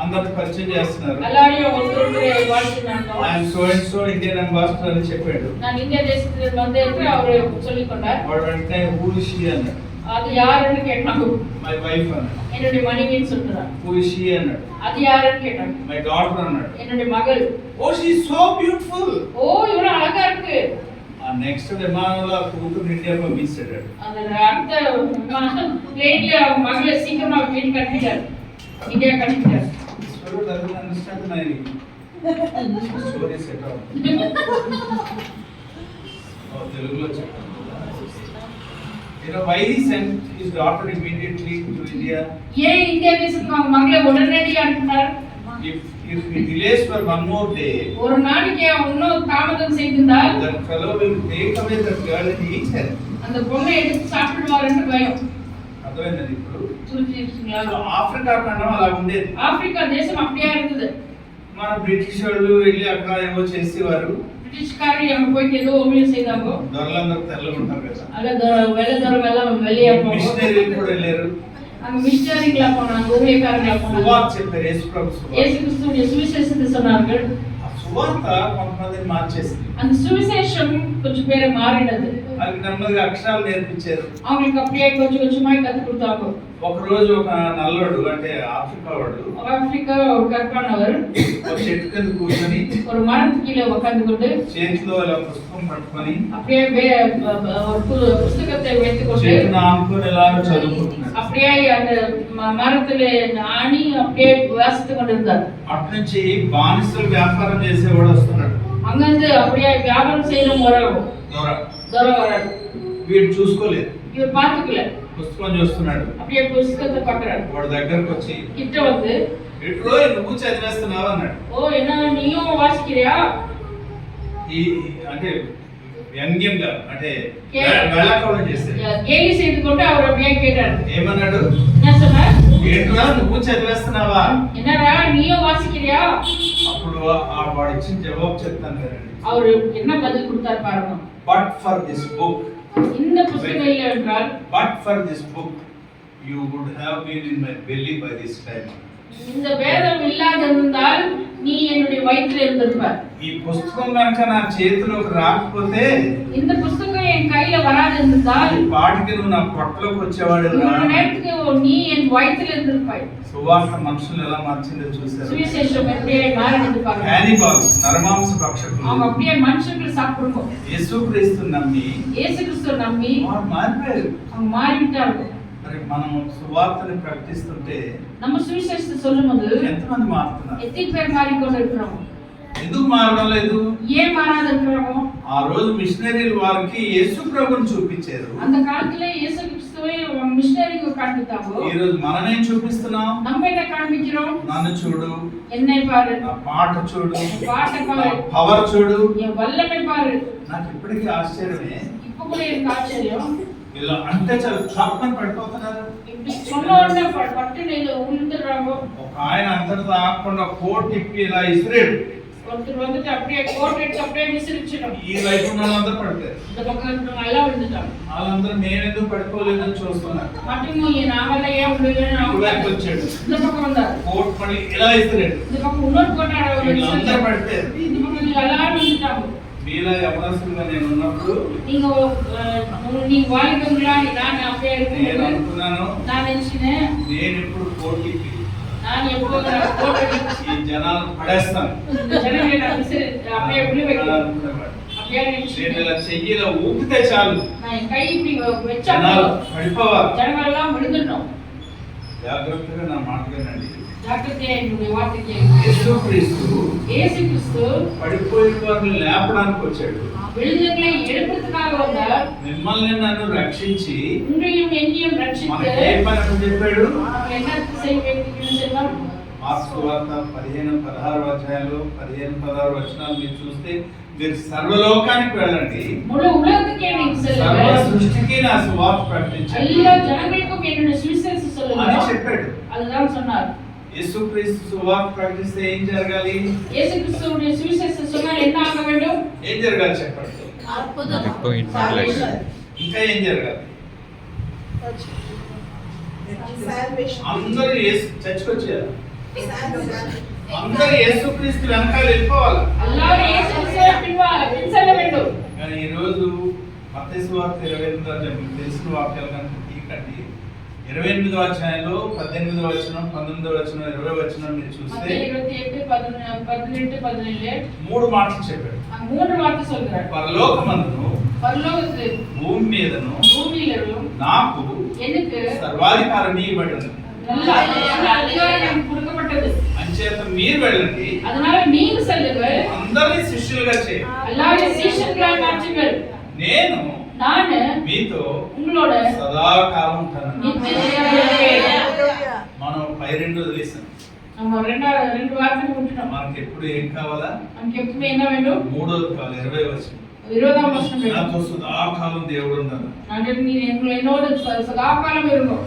అందరికి పరిచయం చేస్తున్నారు. எல்லாரையும் ஒருத்தர் வாழ்த்துனாங்க. ఆయన so and so Indian ambassador అని చెప్పాడు. நான் இந்திய தேசத்துல வந்தேன்னு அவரு சொல்லிக் கொண்டார். వాడు వెంటనే హూ ఇస్ షీ అన్నాడు. அது யாருன்னு கேட்டாங்க. మై వైఫ్ అన్నాడు. என்னுடைய மனைவின்னு சொல்றார். హూ ఇస్ షీ అన్నాడు. அது யாருன்னு கேட்டாங்க. మై డాటర్ అన్నాడు. என்னுடைய மகள். Oh she so beautiful. ஓ இவ்வளவு அழகா இருக்கு. నెక్స్ట్ విమానంలో కూతురు ఇండియా పంపించాడు. அந்த அடுத்த பிளேன்ல அவங்க மகளை சீக்கிரமா வீட்டுக்கு அனுப்பிட்டார், இந்தியா அனுப்பிட்டார். తెలుగులో చెప్పండి. why he sent his daughter immediately to India? ஏன் இந்தியா தேசத்துக்கு அவங்க மகளை உடனடியாக அனுப்பினார்? if he delays for one more day, ஒரு நாளைக்கு இன்னும் தாமதம் செய்திருந்தால் that fellow will take away that girl and eat her. அந்த பொண்ணை எடுத்து சாப்பிடுவாருன்னு பயம். అర్థమైందండి ఇప్పుడు? புரிஞ்சுக்கிட்டீங்களா? సో ఆఫ్రికా ఖండం అలా ఉండేది. ఆఫ్రికా దేశం அப்படியே இருந்தது. మన బ్రిటిష్ వాళ్ళు వెళ్ళి అక్కడ ఏవో చేసేవారు. பிரிட்டிஷ்காரர் அங்க போயிட்டு ஏதோ ஊழியம் செய்தாங்க. దొరలందరూ తెల్లగా ఉంటారు కదా. அங்க வெள்ளை எல்லாம் வெளியே போனாங்க. మిషనరీలు కూడా వెళ్ళారు. அங்க மிஷனரிங்களா போனாங்க, ஊழியக்காரங்களா போனாங்க. సువార్త చెప్పారు, యేసు ప్రభు సువార్త. இயேசு கிறிஸ்துவின் சுவிசேஷத்தை சொன்னார்கள். ఆ సువార్త కొంతమందిని మార్చేసింది. அந்த சுவிசேஷம் கொஞ்சம் பேரை மாறினது. వాళ్ళకి నెమ్మదిగా అక్షరాలు నేర్పించారు. அவங்களுக்கு அப்படியே கொஞ்சம் கொஞ்சமா கத்து கொடுத்தாங்க. ఒక రోజు ఒక నల్లోడు అంటే ఆఫ్రికా వాడు ஆப்பிரிக்கா ஒரு கற்பானவர் ఒక చెట్టు కింద కూర్చొని ஒரு மரத்துக்கு கீழே உட்கார்ந்து கொண்டு చేతిలో ఇలా పుస్తకం పట్టుకొని அப்படியே ஒரு புஸ்தகத்தை வைத்துக்கொண்டு చేతిని ఆనుకొని ఇలా చదువుకుంటున్నాడు. அப்படியே அந்த மரத்துல ஆணி அப்படியே வாசித்து கொண்டிருந்தார். అటు నుంచి బానిసలు వ్యాపారం చేసేవాడు వస్తున్నాడు. அங்கிருந்து அப்படியே வியாபாரம் செய்யணும் வராங்க. దొర వరాడు. వీడు చూసుకోలేదు, இவர் பாத்துக்கல, పుస్తకం చూస్తున్నాడు. அப்படியே పుస్తకத்தை பார்க்கறாரு. వాడు దగ్గరకు వచ్చి கிட்ட வந்து ఇట్రో నువ్వు చదివేస్తున్నావు అన్నాడు. ஓ என்ன நீயும் வாசிக்கிறியா? ఈ అంటే వ్యంగ్యంగా అంటే కే- వేళాకోళం చేశాడు. கேலி செய்து கொண்டு அவர் அப்படியே கேட்டார். ఏమన్నాడు? என்ன சொன்னார்? ఏంట్రా నువ్వు చదివేస్తున్నావా? என்னடா நீயும் வாசிக்கிறியா? అప్పుడు వాడు ఇచ్చిన జవాబు చెప్తాను కదండి. அவர் என்ன பதில் கொடுத்தார் பாருங்க. బట్ ఫర్ దిస్ బుక్, இந்த புத்தகம் இல்லை என்றால் but for this book you would have been in my belly by this time. இந்த வேதம் இல்லாதிருந்தால் நீ என்னுடைய வயிற்றில் இருந்திருப்பார். ఈ పుస్తకం కనుక నా చేతిలోకి రాకపోతే இந்த புத்தகம் என் கையில வராதிருந்தால் పాటికి నువ్వు నా పొట్టలోకి వచ్చేవాడు. ஒரு நேரத்துக்கு நீ என் வயிற்றில் இருந்திருப்பாய். సువార్త మనుషులు ఎలా మార్చిందో చూశారు. சுவிசேஷம் எப்படியே மாறினது பாருங்க. హ్యానిబాల్స్ నరమాంస భక్షకులు அவங்க அப்படியே மனுஷர்கள் சாப்பிடுவோம். యేసుక్రీస్తు నమ్మి இயேசு கிறிஸ்துவை நம்பி వారు మారిపోయారు. அவங்க மாறிவிட்டார்கள். మరి మనం సువార్తని ప్రకటిస్తుంటే நம்ம சுவிசேஷத்தை சொல்லும்போது ఎంతమంది మారుతున్నారు? எத்தனை பேர் மாறிக்கொண்டு இருக்கிறோம்? ఎందుకు మారడం లేదు? ஏன் மாறாத இருக்கிறோமோ? ఆ రోజు మిషనరీలు వారికి యేసు ప్రభుని చూపించారు. அந்த காலத்துல இயேசு கிறிஸ்துவை மிஷனரிக்கு காண்பித்தாங்க. ఈ రోజు మనమేం చూపిస్తున్నాం? நம்ம என்ன காண்பிக்கிறோம்? నన్ను చూడు, என்னை பாரு, నా పాట చూడు, பாட்டை నా பாரு, పవర్ చూడు. என் வல்லமை பாரு. నాకు ఇప్పటికీ ఆశ్చర్యమే, இப்ப கூட எனக்கு ஆச்சரியம். ఇలా అంటే చాలా తప్పని పడిపోతున్నారు. இப்படி சொன்ன உடனே பட்டு நீங்க உளுந்துடுறாங்க. ఒక ఆయన అంతటితో ఆగకుండా కోట్ తిప్పి ఇలా ఇసిరేడు. ஒருத்தர் வந்துட்டு அப்படியே கோட் எடுத்து அப்படியே விசிறிச்சிடும். ఈ వైపు ఉన్న వాళ్ళందరూ పడతారు. இந்த பக்கம் இருக்கிறவங்க எல்லாம் விழுந்துட்டாங்க. వాళ్ళందరూ నేనెందుకు పడిపోలేదని చూస్తున్నారు. மட்டும் நாமல்ல ஏன் விழுதுன்னு ఇటువైపు వచ్చాడు, இந்த பக்கம் வந்தார். కోట్ పడి ఇలా ఇసిరేడు. இந்த பக்கம் இன்னொரு கோட்டாட వీళ్ళందరూ పడిపోయారు. இந்த பக்கம் எல்லாரும் விழுந்துட்டாங்க. మీలా యవనస్తులుగా నేను ఉన్నప్పుడు நீங்க வாலிபங்களா நான் அப்படியே నేను இருக்கேன். అనుకున్నాను, நான் நினைச்சினேன் నేను ఎప్పుడు కోట్ తిప్పి நான் எப்போ கோட் எடுத்து ఈ జనాలు పడేస్తాను இந்த ஜனங்களை நான் விசிறி அப்படியே விழ అలా வைக்கிறேன். అనుకునేవాడు. அப்படியே నేను நினைச்சினேன். ఇలా చెయ్యిలా ఊపితే చాలు நான் என் கை இப்படி வச்சா జనాలు పడిపోవాలి. ஜனங்கள் எல்லாம் விழுந்துட்டோம். జాగ్రత్తగా నా మాట వినండి. ஜாக்கிரதையா என்னுடைய வார்த்தை యేసుక్రీస్తు இயேசு கிறிஸ்து పడిపోయిన వారిని లేపడానికి వచ్చాడు. விழுந்தங்களை எழுப்புறதுக்காக வந்தார். మిమ్మల్ని నన్ను రక్షించి உங்களையும் என்னையும் ரட்சித்து మనకి ఏ పని అని చెప్పాడు? என்ன செய்ய வேண்டும் சொன்னார்? మార్కు వార్త 15-16 అధ్యాయంలో 15-16 వచనాలు మీరు చూస్తే మీరు సర్వలోకానికి వెళ్ళండి, முழு உலகத்துக்கே நீங்க సర్వ செல்லுங்க, సృష్టికి నా సువార్త ప్రకటించండి எல்லா ஜனங்களுக்கும் என்னுடைய சுவிசேஷம் అని சொல்லுங்க. చెప్పాడు. அதுதான் சொன்னார். యేసుక్రీస్తు సువార్త ప్రకటిస్తే ఏం జరగాలి? இயேசு கிறிஸ்துவுடைய சுவிசேஷம் சொன்னால் என்ன ஆக வேண்டும்? ఏం జరగాలి చెప్పండి? ఇంకా ఏం జరగాలి? అందరూ చర్చకు వచ్చారు, అందరూ యేసుక్రీస్తు వెనకాల వెళ్ళిపోవాలి. எல்லாரும் இயேசு கிறிஸ்துவை பின் செல்ல வேண்டும். కానీ ఈ రోజు మత్తయి సువార్త 28వ అధ్యాయం మీకు తెలిసిన వాక్యాలు కనుక తీకండి. 28వ అధ్యాయంలో 18వ వచనం, 19వ వచనం, 20వ వచనం మీరు చూస్తే மத்தேயு 28, 18, 17 మూడు మాటలు చెప్పాడు. மூன்று வார்த்தை சொல்கிறார். పరలోకమందును பரலோகத்தில் భూమి మీదను பூமியிலும் నాకు எனக்கு సర్వాధికారం ఇవ్వబడింది. நல்ல அதிகாரம் எனக்கு கொடுக்கப்பட்டது. అంచేత మీరు వెళ్ళండి, அதனால நீங்க செல்லுங்கள், అందరినీ శిష్యులుగా చేయండి, எல்லாரையும் சீஷர்களாய் மாற்றுங்கள். నేను நானு మీతో உங்களோட సదాకాలం ఉంటాను. நித்திய ஜீவனில் இருப்பேன். మనం పై రెండు వదిలేసాం. நம்ம ரெண்டு வாரத்துக்கு விட்டுட்டோம். మనకి ఎప్పుడు ఏం కావాలా? நமக்கு எப்பவுமே என்ன வேண்டும்? మూడోది కావాలి 20 వచనం. 20ஆம் வசனம் வேண்டும். నాతో సదాకాలం దేవుడు ఉన్నాడు. అంటే நீங்க என்னோட சதாகாலம் இருக்கும்.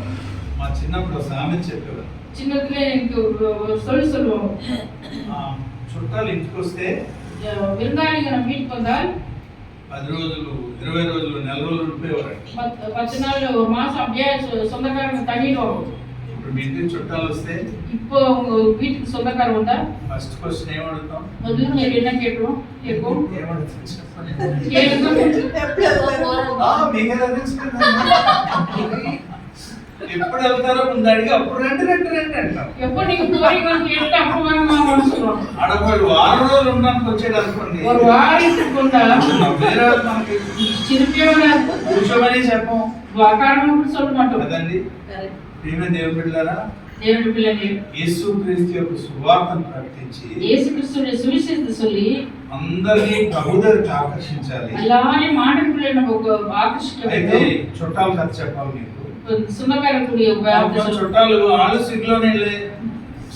మా చిన్నప్పుడు సామెత చెప్పేవారు. చిన్నదిలే எனக்கு சொல்லுவாங்க. చుట్టాలు ఇంటికి వస్తే విరుந்தாளிங்க நம்ம வீட்டுக்கு வந்தால் 10 రోజులు 20 రోజులు నెల రోజులు ఉండిపోయేవారు. 10 நாள் ஒரு மாசம் அப்படியே சொந்தக்காரங்க தங்கிடுவாங்க. ఇప్పుడు మీ ఇంటికి చుట్టాలు వస్తే இப்போ உங்க வீட்டுக்கு சொந்தக்காரங்க வந்தா ఫస్ట్ క్వశ్చన్ ఏం అడుగుతాం? முதல்ல கேள்வி என்ன கேட்கும்? ఏమడుగుతాం చెప్పండి. మీకే తెలుసు. ఎప్పుడు వెళ్తారో ముందు అడిగి అప్పుడు రండి అంటాం. எப்போ நீங்க போறீங்கன்னு கேட்டு அப்போ வாங்கம்மா சொல்றோம். ఆడపోయి వారం రోజులు ఉండడానికి వచ్చేది అనుకోండి, ஒரு வாரத்துக்கு வந்தா వేరే వాళ్ళు మనకి చిరిపే వరాదు. కూర్చోమని చెప్పం కారణం కూడా சொல்ல మాటం కదండి. ప్రియమైన దేవుని బిడ్డలారా, దేవుని పిల్లలు యేసుక్రీస్తు యొక్క సువార్తను ప్రకటించి యేసుక్రీస్తుని సువిశేషத்தை சொல்லி అందరినీ ప్రభు దగ్గరికి ఆకర్షించాలి. எல்லாரையும் ஆண்டுக்குள்ளே நம்ம ஆకர்ஷிக்க అయితే வேண்டும். చుట్టాలు కథ చెప్పాలి మీకు. சொந்தக்காரக்கூடிய చుట్టాలు వాళ్ళు సిగ్గులోనే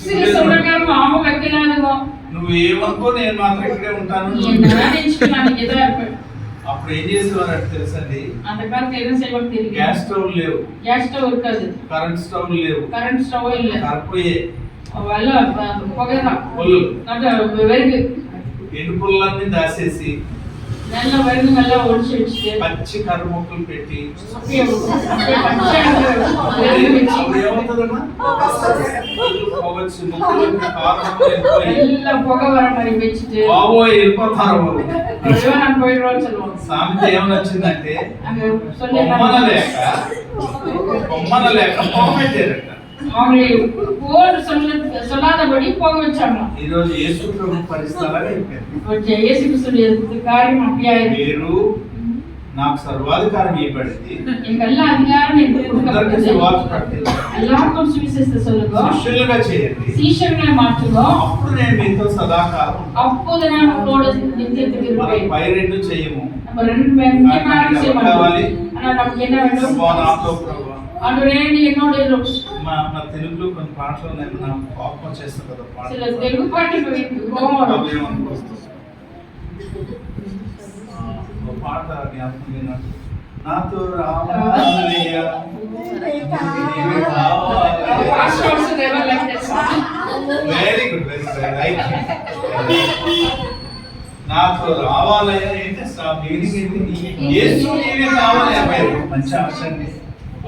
சில சொந்தக்காரங்க அவங்க வைக்கலாதுங்க. నువ్వు ఏమనుకో నేను మాత్రం ఇక్కడే ఉంటాను. நான் நினைச்சுட்டு நான் இங்கே தான் இருப்பேன். అప్పుడు ఏం చేసేవారు అంటే తెలుసండి, அந்த காலத்துல என்ன செய்வாங்க தெரியும்? గ్యాస్ స్టవ్ లేవు, గ్యాస్ స్టవ్ இருக்காது, కరెంట్ స్టవ్ లేవు, కరెంట్ స్టవ్ இல்ல, కర్పోయే వల్ల పొగதான் పుల్లు వెరుగు ఎండు పుల్లన్నీ దాసేసి நல்ல வெறுగు நல்லா ஒழிச்சு வச்சுட்டு పచ్చి కర్ర మొక్కలు పెట్టి அப்படியே வெறுగు வச்சு అప్పుడు ఏమవుతుందమ్మా? పొగొచ్చి ముక్కలు కారణం వెళ్ళిపోయి நல்லா పొగ வர மாதிரி வச்சுட்டு బాబోయ్ వెళ్ళిపోతారు బాబు. ஐயோ நான் போயிடுவோம்னு சொல்லுவாங்க. సామెత ఏమని వచ్చిందంటే அங்க బొమ్మన లేక పొగ పెట్టారట. அவங்களை போர் சொல்லாதபடி போக வச்சாங்க. ఈ రోజు యేసు ప్రభు పరిస్థితి అలాగే అయిపోయింది. இயேசு கிறிஸ்துவின் காரியம் அப்படியே మీరు నాకు సర్వాధికారం ఇవ్వబడింది, எனக்கு எல்லா அதிகாரம் எனக்கு అందరికీ கொடுக்கப்பட்டது. సువార్త ప్రకటించండి, எல்லாருக்கும் சுவிசேஷத்தை சொல்லுங்க, శిష్యులుగా చేయండి, சீஷர்களை மாற்றுங்க, అప్పుడు నేను మీతో సదాకాలం. அப்போது நான் உங்களோட நித்தியத்துக்கு మనం இருப்பேன். పై రెండు చేయము. நம்ம ரெண்டு முக்கிய காரியம் செய்ய மாட்டோம். ஆனா நமக்கு என்ன வேண்டும்? ప్రభు నాతో ప్రభు. ஆண்டவரே நீ என்னோட இரு. మా తెలుగులో కొన్ని పాటలు నేను నాకు కోపం వచ్చేస్తుంది కదా పాట. சில தெலுங்கு பாட்டு கோபம் வரும். ఒక పాట జ్ఞాపకం నాకు. నాతో రావాలయ్యా నీవే కావాలయ్యా. Pastor also never liked that song. Very good like నాతో రావాలయ్యా. ఏంటి మీనింగ్ ఏంటి? యేసు నీవే కావాలయ్యా. మంచి ఆశండి.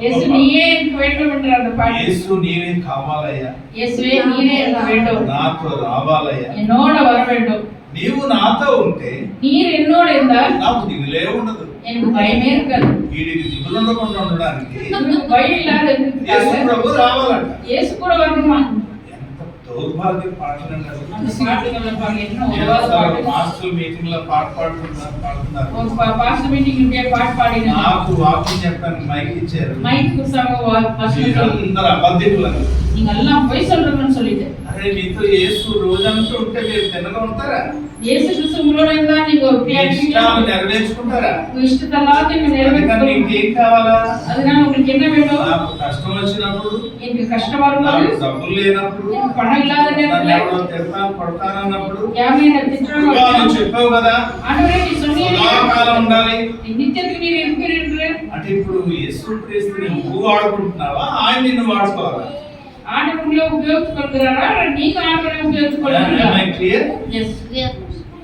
இயேசு நீயே எனக்கு வேண்டும் என்ற அந்த பாட்டு. యేసు నీవే కావాలయ్యా, இயேசுவே நீரே எனக்கு வேண்டும், నాతో రావాలయ్యా. என்னோட வர வேண்டும். నీవు నాతో ఉంటే நீர் என்னோட இருந்தால் నాకు దిగులే ఉండదు. எனக்கு பயமே இருக்காது. వీడికి దిగులు ఉండకుండా ఉండడానికి எனக்கு பயம் இல்லாத యేసు இருக்கிறதுக்காக ప్రభు రావాలంట. இயேசு கூட வரணுமா? ఎంత దౌర్భాగ్య పాటలండి అసలు. அந்த பாட்டுகளை பாருங்க, என்ன உலகாத பாட்டு. మాస్టర్ మీటింగ్ లో పాట పాడుతున్నారు. ஒரு பாஸ்டர் மீட்டிங் இப்படியே பாட்டு பாடினா నాకు వాక్యం చెప్పడానికి మైక్ ఇచ్చారు. மைக் குசாங்க வசனம் சொல்லி మీరందరూ అబద్ధికులని. நீங்க எல்லாம் பொய் சொல்றீங்கன்னு சொல்லிட்டு. అరే మీతో యేసు రోజంతా ఉంటే మీరు తినగా ఉంటారా? இயேசு கிறிஸ்து உங்களோட இருந்தா நீங்க ஒரு ఇష్టాలు నెరవేర్చుకుంటారా? இஷ்டத்தெல்லாம் நீங்க అందుకని நிறைவேற்றணும். మీకు ఏం కావాలా? அதனால உங்களுக்கு என்ன வேண்டும்? నాకు కష్టం వచ్చినప్పుడు, எனக்கு కష్టం வரும்போது, నాకు డబ్బులు లేనప్పుడు, எனக்கு பணம் இல்லாத నన్ను நேரத்துல ఎవరో తిడతాను కొడతానన్నప్పుడు, யாமே என்ன திட்டுறாங்க. నువ్వు చెప్పావు కదా ஆண்டவரே நீ சொன்னீங்க సదాకాలం ఉండాలి నిత్యத்துக்கு நீர் இருக்கிறீர்கள். అంటే ఇప్పుడు యేసు క్రీస్తుని నువ్వు వాడుకుంటున్నావా, ఆయన నిన్ను వాడుకోవాలా? ஆண்டவர் உங்களை உபயோகித்துக் கொள்கிறாரா, நீங்க ஆண்டவரை உபயோகித்துக் கொள்கிறீர்களா? క్లియర్? எஸ்.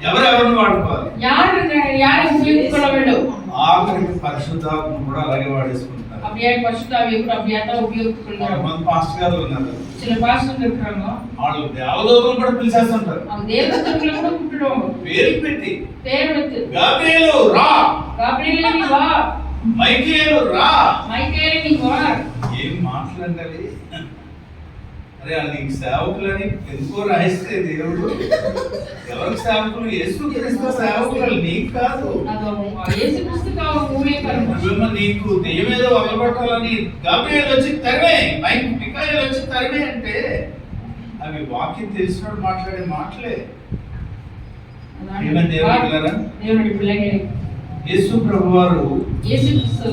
ఎవరెవరిని వాడుకోవాలి? யாரை உபயோகித்துக் கொள்ள வேண்டும்? ఆఖరికి పరిశుద్ధాత్మ కూడా అలాగే వాడేసుకుంటున్నారు. அப்படியே பரிசுத்தாவியை கூட அப்படியே தான் உபయోగిத்துக் கொள்கிறாங்க. కొంతమంది పాస్టర్ గారు ఉన్నారు, சில பாஸ்டர்கள் இருக்கிறாங்க, వాళ్ళు దేవదూతలు కూడా పిలిచేస్తుంటారు அவங்க தேவதூதர்களை கூட கூப்பிடுவாங்க పేరు పెట్టి. பேர் வைத்து. గాబ్రియేలు రా, గాబ్రియேலே நீ వా, మైకేలు రా. మైకేలే நீ వా. ఏం మాట్లాడాలి? అరే నీకు సేవకులని ఎందుకో రాయిస్తే దేవుడు ఎవరికి సేవకులు? యేసు క్రీస్తు సేవకులు, నీకు కాదు. அது இயேசு கிறிஸ்துக்கு அவர் ஊழியக்காரர். నువ్వేమో నీకు దెయ్యం మీద వదలబట్టాలని గాబ్రియేలు వచ్చి తరిమే, మికాయేలు వచ్చి తరిమే అంటే అవి వాక్యం తెలిసినోడు మాట్లాడే మాటలే. ఏమని దేవుని పిల్లరా? దేవుని పిల్లలే, యేసు ప్రభువారు இயேசு கிறிஸ்து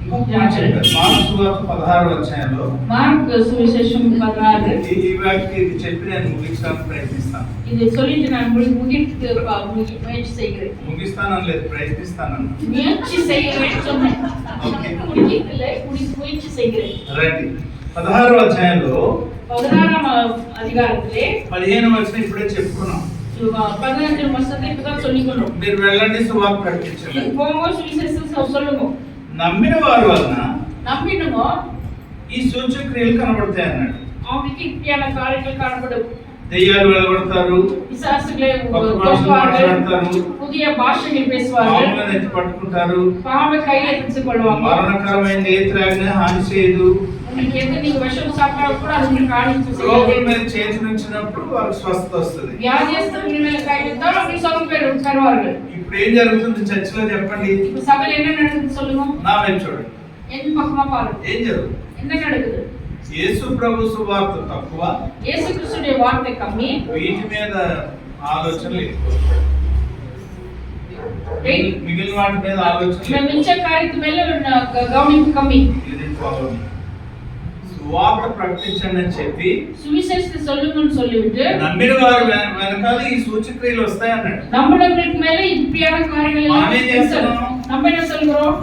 ఇంకొక మాట చెప్పారు. మార్కు సువార్త 16వ అధ్యాయంలో మార్కు సువిశేషం 16 ఈ వాక్యం ఇది చెప్పి నేను ముగించడానికి ప్రయత్నిస్తాను. இதை சொல்லிட்டு நான் முயற்சி செய்கிறேன். ముగిస్తానని లేదు, ప్రయత్నిస్తానన్నా. முயற்சி செய்கிறேன் சொன்னேன். முடிக்கல, முயற்சி செய்கிறேன். రండి 16వ అధ్యాయంలో 16ஆம் அதிகாரத்திலே 15వ వచనం ఇప్పుడే చెప్పుకున్నాం. 15 வசனத்தை இப்பதான் சொல்லிக்கணும். మీరు వెళ్ళండి సువార్త ప్రకటించండి. போங்க சுவிசேஷம் சொல்லுங்க. నమ్మిన వారి వలన நம்பினமோ ఈ సూచక్రియలు కనబడతాయి అన్నాడు. அவங்களுக்கு இப்படியான காரியங்கள் காணப்படும். దెయ్యాలు వెలగొడతారు, பிசாசுகளை కొత్త భాషలు మాట్లాడతారు, புதிய பாஷைகள் பேசுவார்கள், పాములను ఎత్తి పట్టుకుంటారు, பாம்பை கையில பிடித்துக் கொள்வாங்க. మరణకరమైన ఏ త్రాగిన హాని చేయదు, உங்களுக்கு எது நீங்க விஷம் சாப்பிட்டா கூட அது உங்களுக்கு ஆணிச்சு రోగుల செய்யாது. మీద చేతి నుంచినప్పుడు వాళ్ళకి స్వస్థత వస్తుంది. வியாதியஸ்தர்கள் மேல கை வைத்தால் அவங்களுக்கு சுகம் பெறுவார்கள். ఇప్పుడు ఏం జరుగుతుంది చర్చిలో చెప్పండి, இப்ப சபையில என்ன நடக்குது சொல்லுங்க. నా వైపు చూడండి. என் பக்கமா பாருங்க. ఏం జరుగుతుంది? என்ன நடக்குது? యేసు ప్రభు సువార్త తక్కువ, இயேசு கிறிஸ்துடைய வார்த்தை கம்மி, వీటి మీద ఆలోచనలు ఎక్కువ, మిగిలిన వాటి మీద ఆలోచనలు மிச்ச காரியத்து மேல கவனிப்பு கம்மி. ఇది follow me. సువార్త ప్రకటించండి అని చెప్పి சுவிசேஷத்தை சொல்லுங்கன்னு சொல்லிவிட்டு నమ్మిన వారు వెనకాల ఈ సూచక్రియలు వస్తాయి అన్నాడు. நம்மளுக்கு மேல இப்படியான காரியங்கள் எல்லாம் நாமே చేస్తున్నాం. நம்ம என்ன சொல்கிறோம்?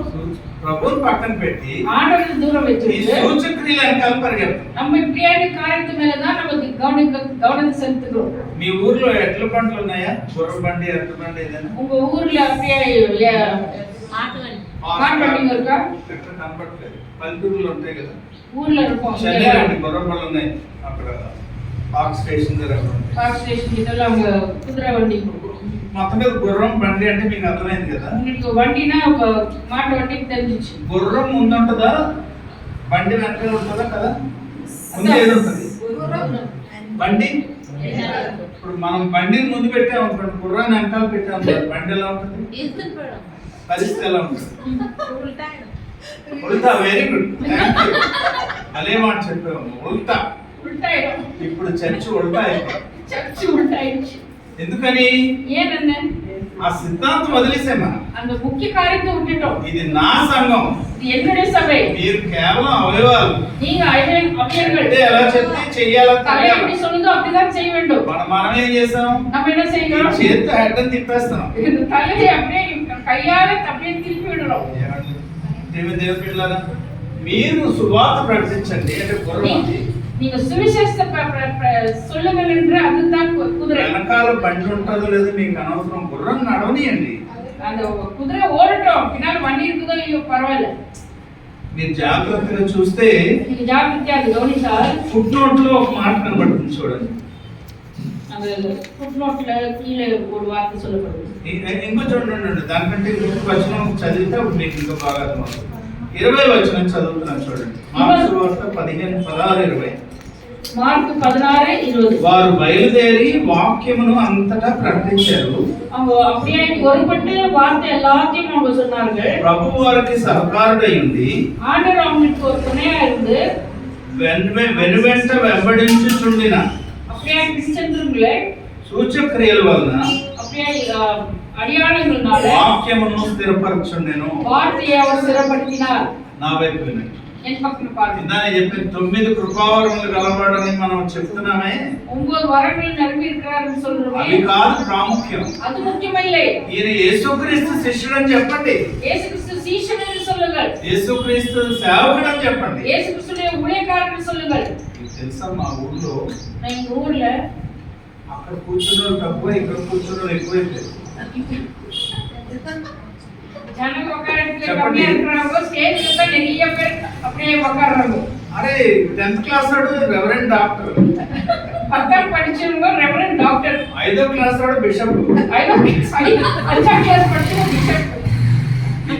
ప్రభువుని పక్కన పెట్టి ஆண்டவரை தூரம் ఈ வச்சுட்டு సూచక్రియలు వెనకాల పరిగెత్తాం. நம்ம இப்படியான காரியத்து மேலதான் நமக்கு கவனத்தை செலுத்துகிறோம். మీ ఊర్లో ఎడ్ల బండ్లు ఉన్నాయా? గుర్ర బండి, ఎడ్ల బండి ఏదైనా உங்க ஊர்ல அப்படியே மாட்டு வண்டிங்க இருக்கா? ఎక్కడ కనపడలేదు. పల్లెటూరులో ఉంటాయి కదా, ஊர்ல இருக்கும். చెన్నైలో గుర్ర బండ్లు ఉన్నాయి. అక్కడ పార్క్ స్టేషన్ దగ్గర ఉంటాయి. பார்க் ஸ்டேஷன் இதெல்லாம் அவங்க குதிரை வண்டி. మొత్తం మీద గుర్రం బండి అంటే మీకు అర్థమైంది కదా. உங்களுக்கு வண்டினா மாட்டு வண்டிக்கு தெரிஞ்சிச்சு. గుర్రం ముందుంటుందా, బండి వెనకాల ఉంటుందా కదా? ముందు ఏది ఉంటుంది? బండి. ఇప్పుడు మనం బండిని ముందు పెట్టాం అనుకోండి, గుర్రాన్ని వెనకాల పెట్టాం అనుకోండి, బండి ఎలా ఉంటుంది? పరిస్థితి ఎలా ఉంటుంది? ఉల్టా. వెరీ గుడ్, అదే మాట చెప్పాము, ఉల్టా. உள்டாயிடும். ఇప్పుడు చర్చ్ ఉల్టా అయిపోయింది. சர்ச்சு உள்டாயிடுச்சு. ఎందుకని? ஏன்னு ఆ సిద్ధాంతం వదిలేసాం మనం. அந்த முக்கிய காரியத்தை விட்டுட்டோம். ఇది నా సంఘం, இது என்னுடைய సభை. మీరు కేవలం అవయవాలు. நீங்க அவையர்கள். అంటే ఎలా చెప్తే చెయ్యాలా தலை எப்படி சொல்லுதோ அப்படிதான் செய்ய வேண்டும். మనం ఏం చేసాం? நம்ம என்ன செய்யணும்? చేతితో హెడ్ తిప్పేస్తాం. இந்த தலையை அப்படியே கையால அப்படியே திருப்பி విడறோம். దేవుని పిల్లలారా, మీరు సువార్త ప్రకటించండి అంటే గుర్రం. நீங்க சுவிசேஷத்தை சொல்லுங்கள் என்று அதுதான் குதிரை. వెనకాల బండి ఉంటుందో లేదో మీకు అనవసరం, గుర్రం నడవనియండి. அந்த குதிரை ஓடட்டும், பின்னால வண்டி இருக்குதோ இல்லையோ பரவாயில்ல. మీరు జాగ్రత్తగా చూస్తే நீங்க ஜாக்கிரதையா அது கவனித்தால் ఫుట్ నోట్ లో ఒక మాట కనబడుతుంది చూడండి. அந்த ஃபுட் நோட்ல கீழே ஒரு வார்த்தை சொல்லப்படுது. ఇంకో చూడండి, దానికంటే ఇంకొక వచనం చదివితే అప్పుడు మీకు ఇంకా బాగా అర్థమవుతుంది. 20 వచనం చదువుతున్నాను చూడండి. మార్కు సువార్త 15:16-20. మార్కు 16:20. వారు బయలుదేరి వాక్యమును అంతటా ప్రకటించారు. அவங்க அப்படியே ஒருபட்டு வார்த்தை எல்லாத்தையும் அவங்க சொன்னார்கள். ప్రభువు వారికి సహకారుడై ఉండి ஆண்டவர் அவங்களுக்கு ஒரு துணையா இருந்து వెనువెంట వెంబడించుచుండిన அப்படியே கிறிஸ்தவர்களே సూచక్రియల వలన அப்படியே அடையாளங்களால వాక్యమును స్థిరపరచుండెను. வார்த்தையை அவர் சிறப்படுத்தினார். నా వైపు వినండి. என் பக்கம் பாருங்க. ఇందాక చెప్పిన 9 కృపావరములు గలవాడని మనం చెప్తున్నామే, 9 வரங்கள் நிரம்பி இருக்கிறார்னு అవి சொல்றோமே, కాదు ప్రాముఖ్యం. அது ముఖ్యమైనలే. ఈయన యేసుక్రీస్తు శిష్యుడని చెప్పండి, இயேசு கிறிஸ்து சீஷன் என்று சொல்லுங்கள், యేసుక్రీస్తు సేవకుడని చెప్పండి. இயேசு கிறிஸ்துடைய ஊழியக்காரன் என்று சொல்லுங்கள். మీకు తెలుసా, మా ఊళ్ళో எங்க ஊர்ல అక్కడ కూర్చున్న వాళ్ళు తక్కువ, ఇక్కడ కూర్చున్న వాళ్ళు ఎక్కువైపోయారు. ஜனங்க உட்கார இடத்துல கம்மியா இருக்கிறாங்க, ஸ்டேஜ்ல தான் நிறைய பேர் அப்படியே உட்கார்றாங்க. అరే 10th క్లాస్ వాడు రెవరెండ్ డాక్టర్, 10th படிச்சவங்க ரெவரண்ட் டாக்டர், 5వ క్లాస్ వాడు బిషప్, 5th క్లాస్ படிச்சவங்க బిషప్.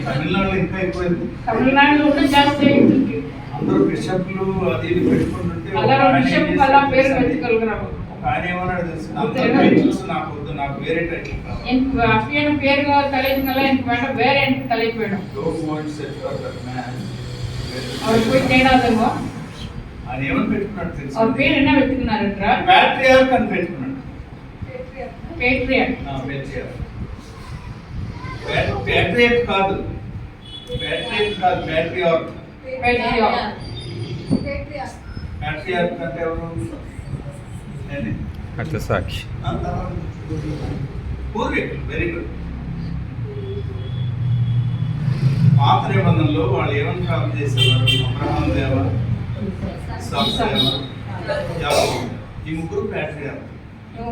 తమిళనాడులో ఇంకా ఎక్కువైంది. తమిళనాడులో ఉన్న జాస్తి ఇருக்கு. అందరూ బిషప్లు అది ఇది పెట్టుకుంటుంటే எல்லாரும் பிஷப் எல்லாம் பேர் வெச்சுக்கல்றாங்க. ఆయన ఏమన్నాడు తెలుసు, అందరూ టైటిల్స్ నాకు వద్దు, నాకు వేరే టైటిల్ కావాలి. எனக்கு அப்படியான பேருங்க தலைப்புங்கெல்லாம் எனக்கு வேண்டாம், வேற எனக்கு தலைப்பு வேணும். Don't want set for that man. அவர் போய் தேடாதவங்க. ఆయన ఏమని పెట్టుకున్నాడు తెలుసు, அவர் பேர் என்ன வெச்சுக்குனார் என்றால் ప్యాట్రియార్క్ అని పెట్టుకున్నాడు. பேட்ரியார்క్. ప్యాట్రియార్క్ కాదు, బ్యాటరీ కాదు, battery are Patriarch. Patriarch. Battery are అంటే ఎవరు? ఏంటి? హతసాక్షి. పూర్వీకులు. Very good. పాత నిబంధనలో వాళ్ళు ఏమని ప్రార్థన చేసేవారు? అబ్రహాం దేవ, ఇస్సాకు దేవ, యాకోబు. ఈ ముగ్గురు ప్యాట్రియార్క్.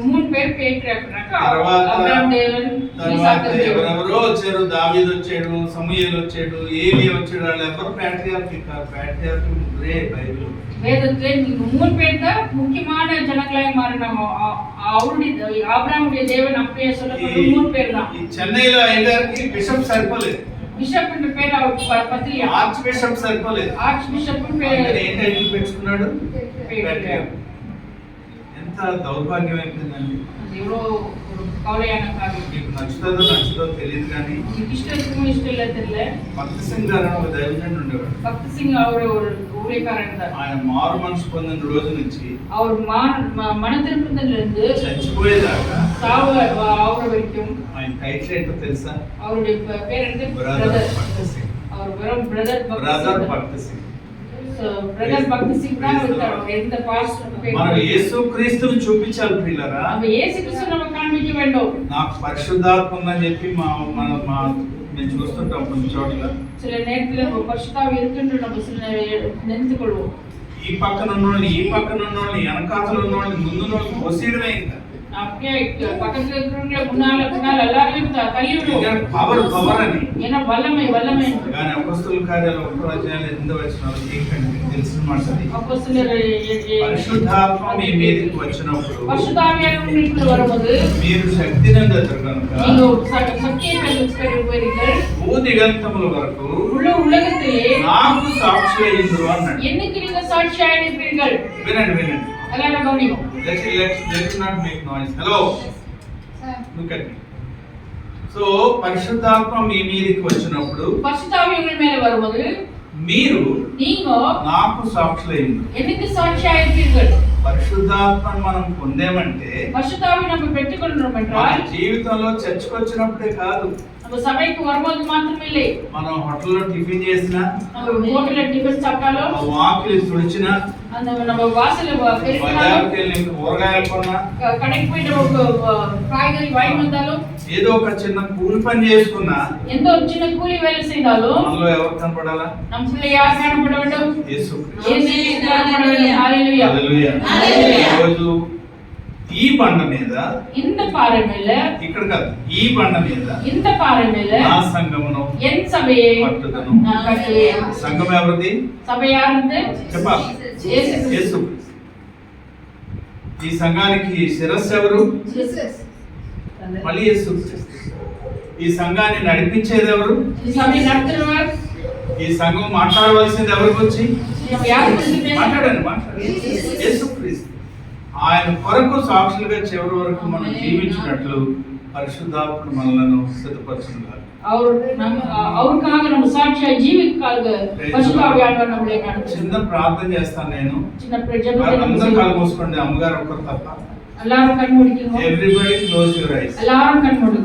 మూడు పేరు పేట్రియార్క్ అన్నాక తర్వాత అబ్రహాం దేవుడు, ఇసాకు దేవుడు. ఎవరెవరో వచ్చారు. దావీదు వచ్చాడు, సమూయేలు వచ్చాడు, ఏలియా వచ్చాడు. వాళ్ళు ఎవరు ప్యాట్రియార్క్ కాదు. ప్యాట్రియార్క్ ముగ్గురే బైబిల్. வேதத்திலே மூணு பேர் தான் முக்கியமான ஜனங்களாய் மாறினாங்க. அவருடைய ஆபிரகாமுடைய தேவன் அப்படியே சொல்லப்படுற மூணு பேர் தான். ఈ చెన్నైలో అయ్యగారికి బిషప్ సరిపోలేదు, బిషప్ అంటే పేరు அவர் பத்திரியா ఆర్చ్ బిషప్ సరిపోలేదు. ఆర్చ్ బిషప్ ఆయన ఏం టైటిల్ పెట్టుకున్నాడు? పేట్రియార్క్. ఎంత దౌర్భాగ్యం అయిపోయిందండి. అది ఎవరో ஒரு கவலையான காரியம். మీకు నచ్చుతుందో తెలియదు కానీ మీకు ఇష్టం இல்ல தெரியல. భక్తి సింగ్ గారు ఒక దైవజనుడు ఉండేవాడు. భక్తి సింగ్ அவர் ஒரு ஊழியக்காரன் தான். ఆయన మారు మనసు పొందిన రోజు నుంచి அவர் மன திருப்பதில இருந்து చచ్చిపోయేదాకా சாவு ஆகுற வரைக்கும் ఆయన టైటిల్ ఏంటో తెలుసా? அவருடைய பேர் வந்து బ్రదర్ பிரதர். భక్తి సింగ్. அவர் வெறும் பிரதர் బ్రదర్ భక్తి సింగ్. பிரதர் பக்தி சிங் தான் இருக்காரு. எந்த பாஸ்டர் మనం యేసుక్రీస్తుని చూపించాలి ప్రియులారా. நம்ம இயேசு கிறிஸ்து நம்ம காண்பிக்க வேண்டும். నాకు పరిశుద్ధాత్మ ఉందని చెప్పి మేము చూస్తుంటాం కొన్ని చోట్ల. சில நேரத்துல நம்ம பரிசுத்தாவி இருக்குன்னு நம்ம சில நினைத்துக் கொள்வோம். ఈ పక్కన ఉన్నోళ్ళని, ఈ పక్కన ఉన్నోళ్ళని, వెనకాతలు ఉన్నోళ్ళని, ముందు ఉన్నోళ్ళని తోసేయడమే ఇంకా. அப்படியே பக்கத்துல இருக்கிறவங்கள முன்னால பின்னால எல்லாரையும் தள்ளி விடுவோம். పవర్ అని. ஏன்னா வல்லமை வல்லமை. కానీ అపొస్తలుల కార్యాలు 1వ అధ్యాయం 8వ వచనంలో ఏంటంటే మీకు తెలిసిన మాట అది. அப்போஸ்தலர் పరిశుద్ధాత్మ మీ మీదకి వచ్చినప్పుడు பரிசுத்தாவியானவர் உங்களுக்குள்ள வரும்போது మీరు శక్తి నందుతారు కనుక நீங்க சத்தியத்தை பெறுவீர்கள். భూదిగంతముల వరకు உலகத்திலே నాకు సాక్షి అయ్యిండ్రు అన్నాడు. என்னைக்கு நீங்க சாட்சியாக இருப்பீர்கள். వినండి వినండి. எல்லாரும் கவனிங்க. Let's not make noise. Hello. Look at me. So పరిశుద్ధాత్మ మీ మీదకి వచ్చినప్పుడు பரிசுத்தாவி உங்கள் மேல வரும்போது మీరు நீங்க నాకు సాక్షులైంది. என்னைக்கு சாட்சியாக இருப்பீர்கள். పరిశుద్ధాత్మను మనం పొందేమంటే பரிசுத்தாவி நம்ம பெற்றுக்கொள்கிறோம் మన என்றால் జీవితంలో చర్చకు వచ్చినప్పుడే కాదు, நம்ம சபைக்கு வரும்போது மாத்திரமில்லை. మనం హోటల్లో టిఫిన్ చేసినా, நம்ம ஹோட்டல்ல டிஃபன் சாப்பிட்டாலும், ఆ వాకిలి తుడిచినా, அந்த நம்ம வாசல்ல பெருக்கினாலும், బజార్కి వెళ్ళి కూరగాయలు కొన్నా, கடைக்கு போயிட்டு ఒక காய்கறி வாங்கி வந்தாலும், ఏదో ఒక చిన్న కూలి పని చేసుకున్నా எந்த ஒரு சின்ன கூலி வேலை செய்தாலும் మనలో ఎవరు కనపడాలా? நம்ம பிள்ளை யார் காணப்பட வேண்டும்? యేసు. இயேசு காணப்பட வேண்டும். ஹalleluya. హల్లెలూయా. ఈరోజు ఈ బండ మీద, இந்த பாறை மேல, ఇక్కడ కాదు, ఈ బండ మీద இந்த பாறை மேல నా సంఘమును என் சபையை పట్టుదను. நான் கட்டுவேன். సంఘం ఎవరిది? சபை யாருంది? చెప్పాలి. యేసు క్రీస్తు. యేసు. ఈ సంఘానికి శిరస్సు ఎవరు? Jesus. మళ్ళీ యేసు. ఈ సంఘాన్ని నడిపించేది ఎవరు? ఈ సభை நடத்துறவர். ఈ సంఘం మాట్లాడవలసింది ఎవరి గురించి? நம்ம யார் குறித்து பேச? మాట్లాడండి, మాట్లాడండి. యేసుక్రీస్తు. ఆయన కొరకు సాక్షులుగా చివరి వరకు మనం జీవించినట్లు పరిశుద్ధాత్ముడు మనలను సిద్ధపరచునుగాక. அவருக்காக நம்ம சாட்சியா ஜீவிக்காக பரிசுத்தாவியானவர் நம்மளை நடத்தும். చిన్న ప్రార్థన చేస్తాను నేను. சின்ன ஜெபத்தை நம்ம అందరూ செய்வோம். కళ్ళు మూసుకోండి, అమ్మగారు ఒక్కరు తప్ప. எல்லாரும் கண் மூடிக்கணும். Everybody close your eyes. எல்லாரும் கண் மூடுங்க.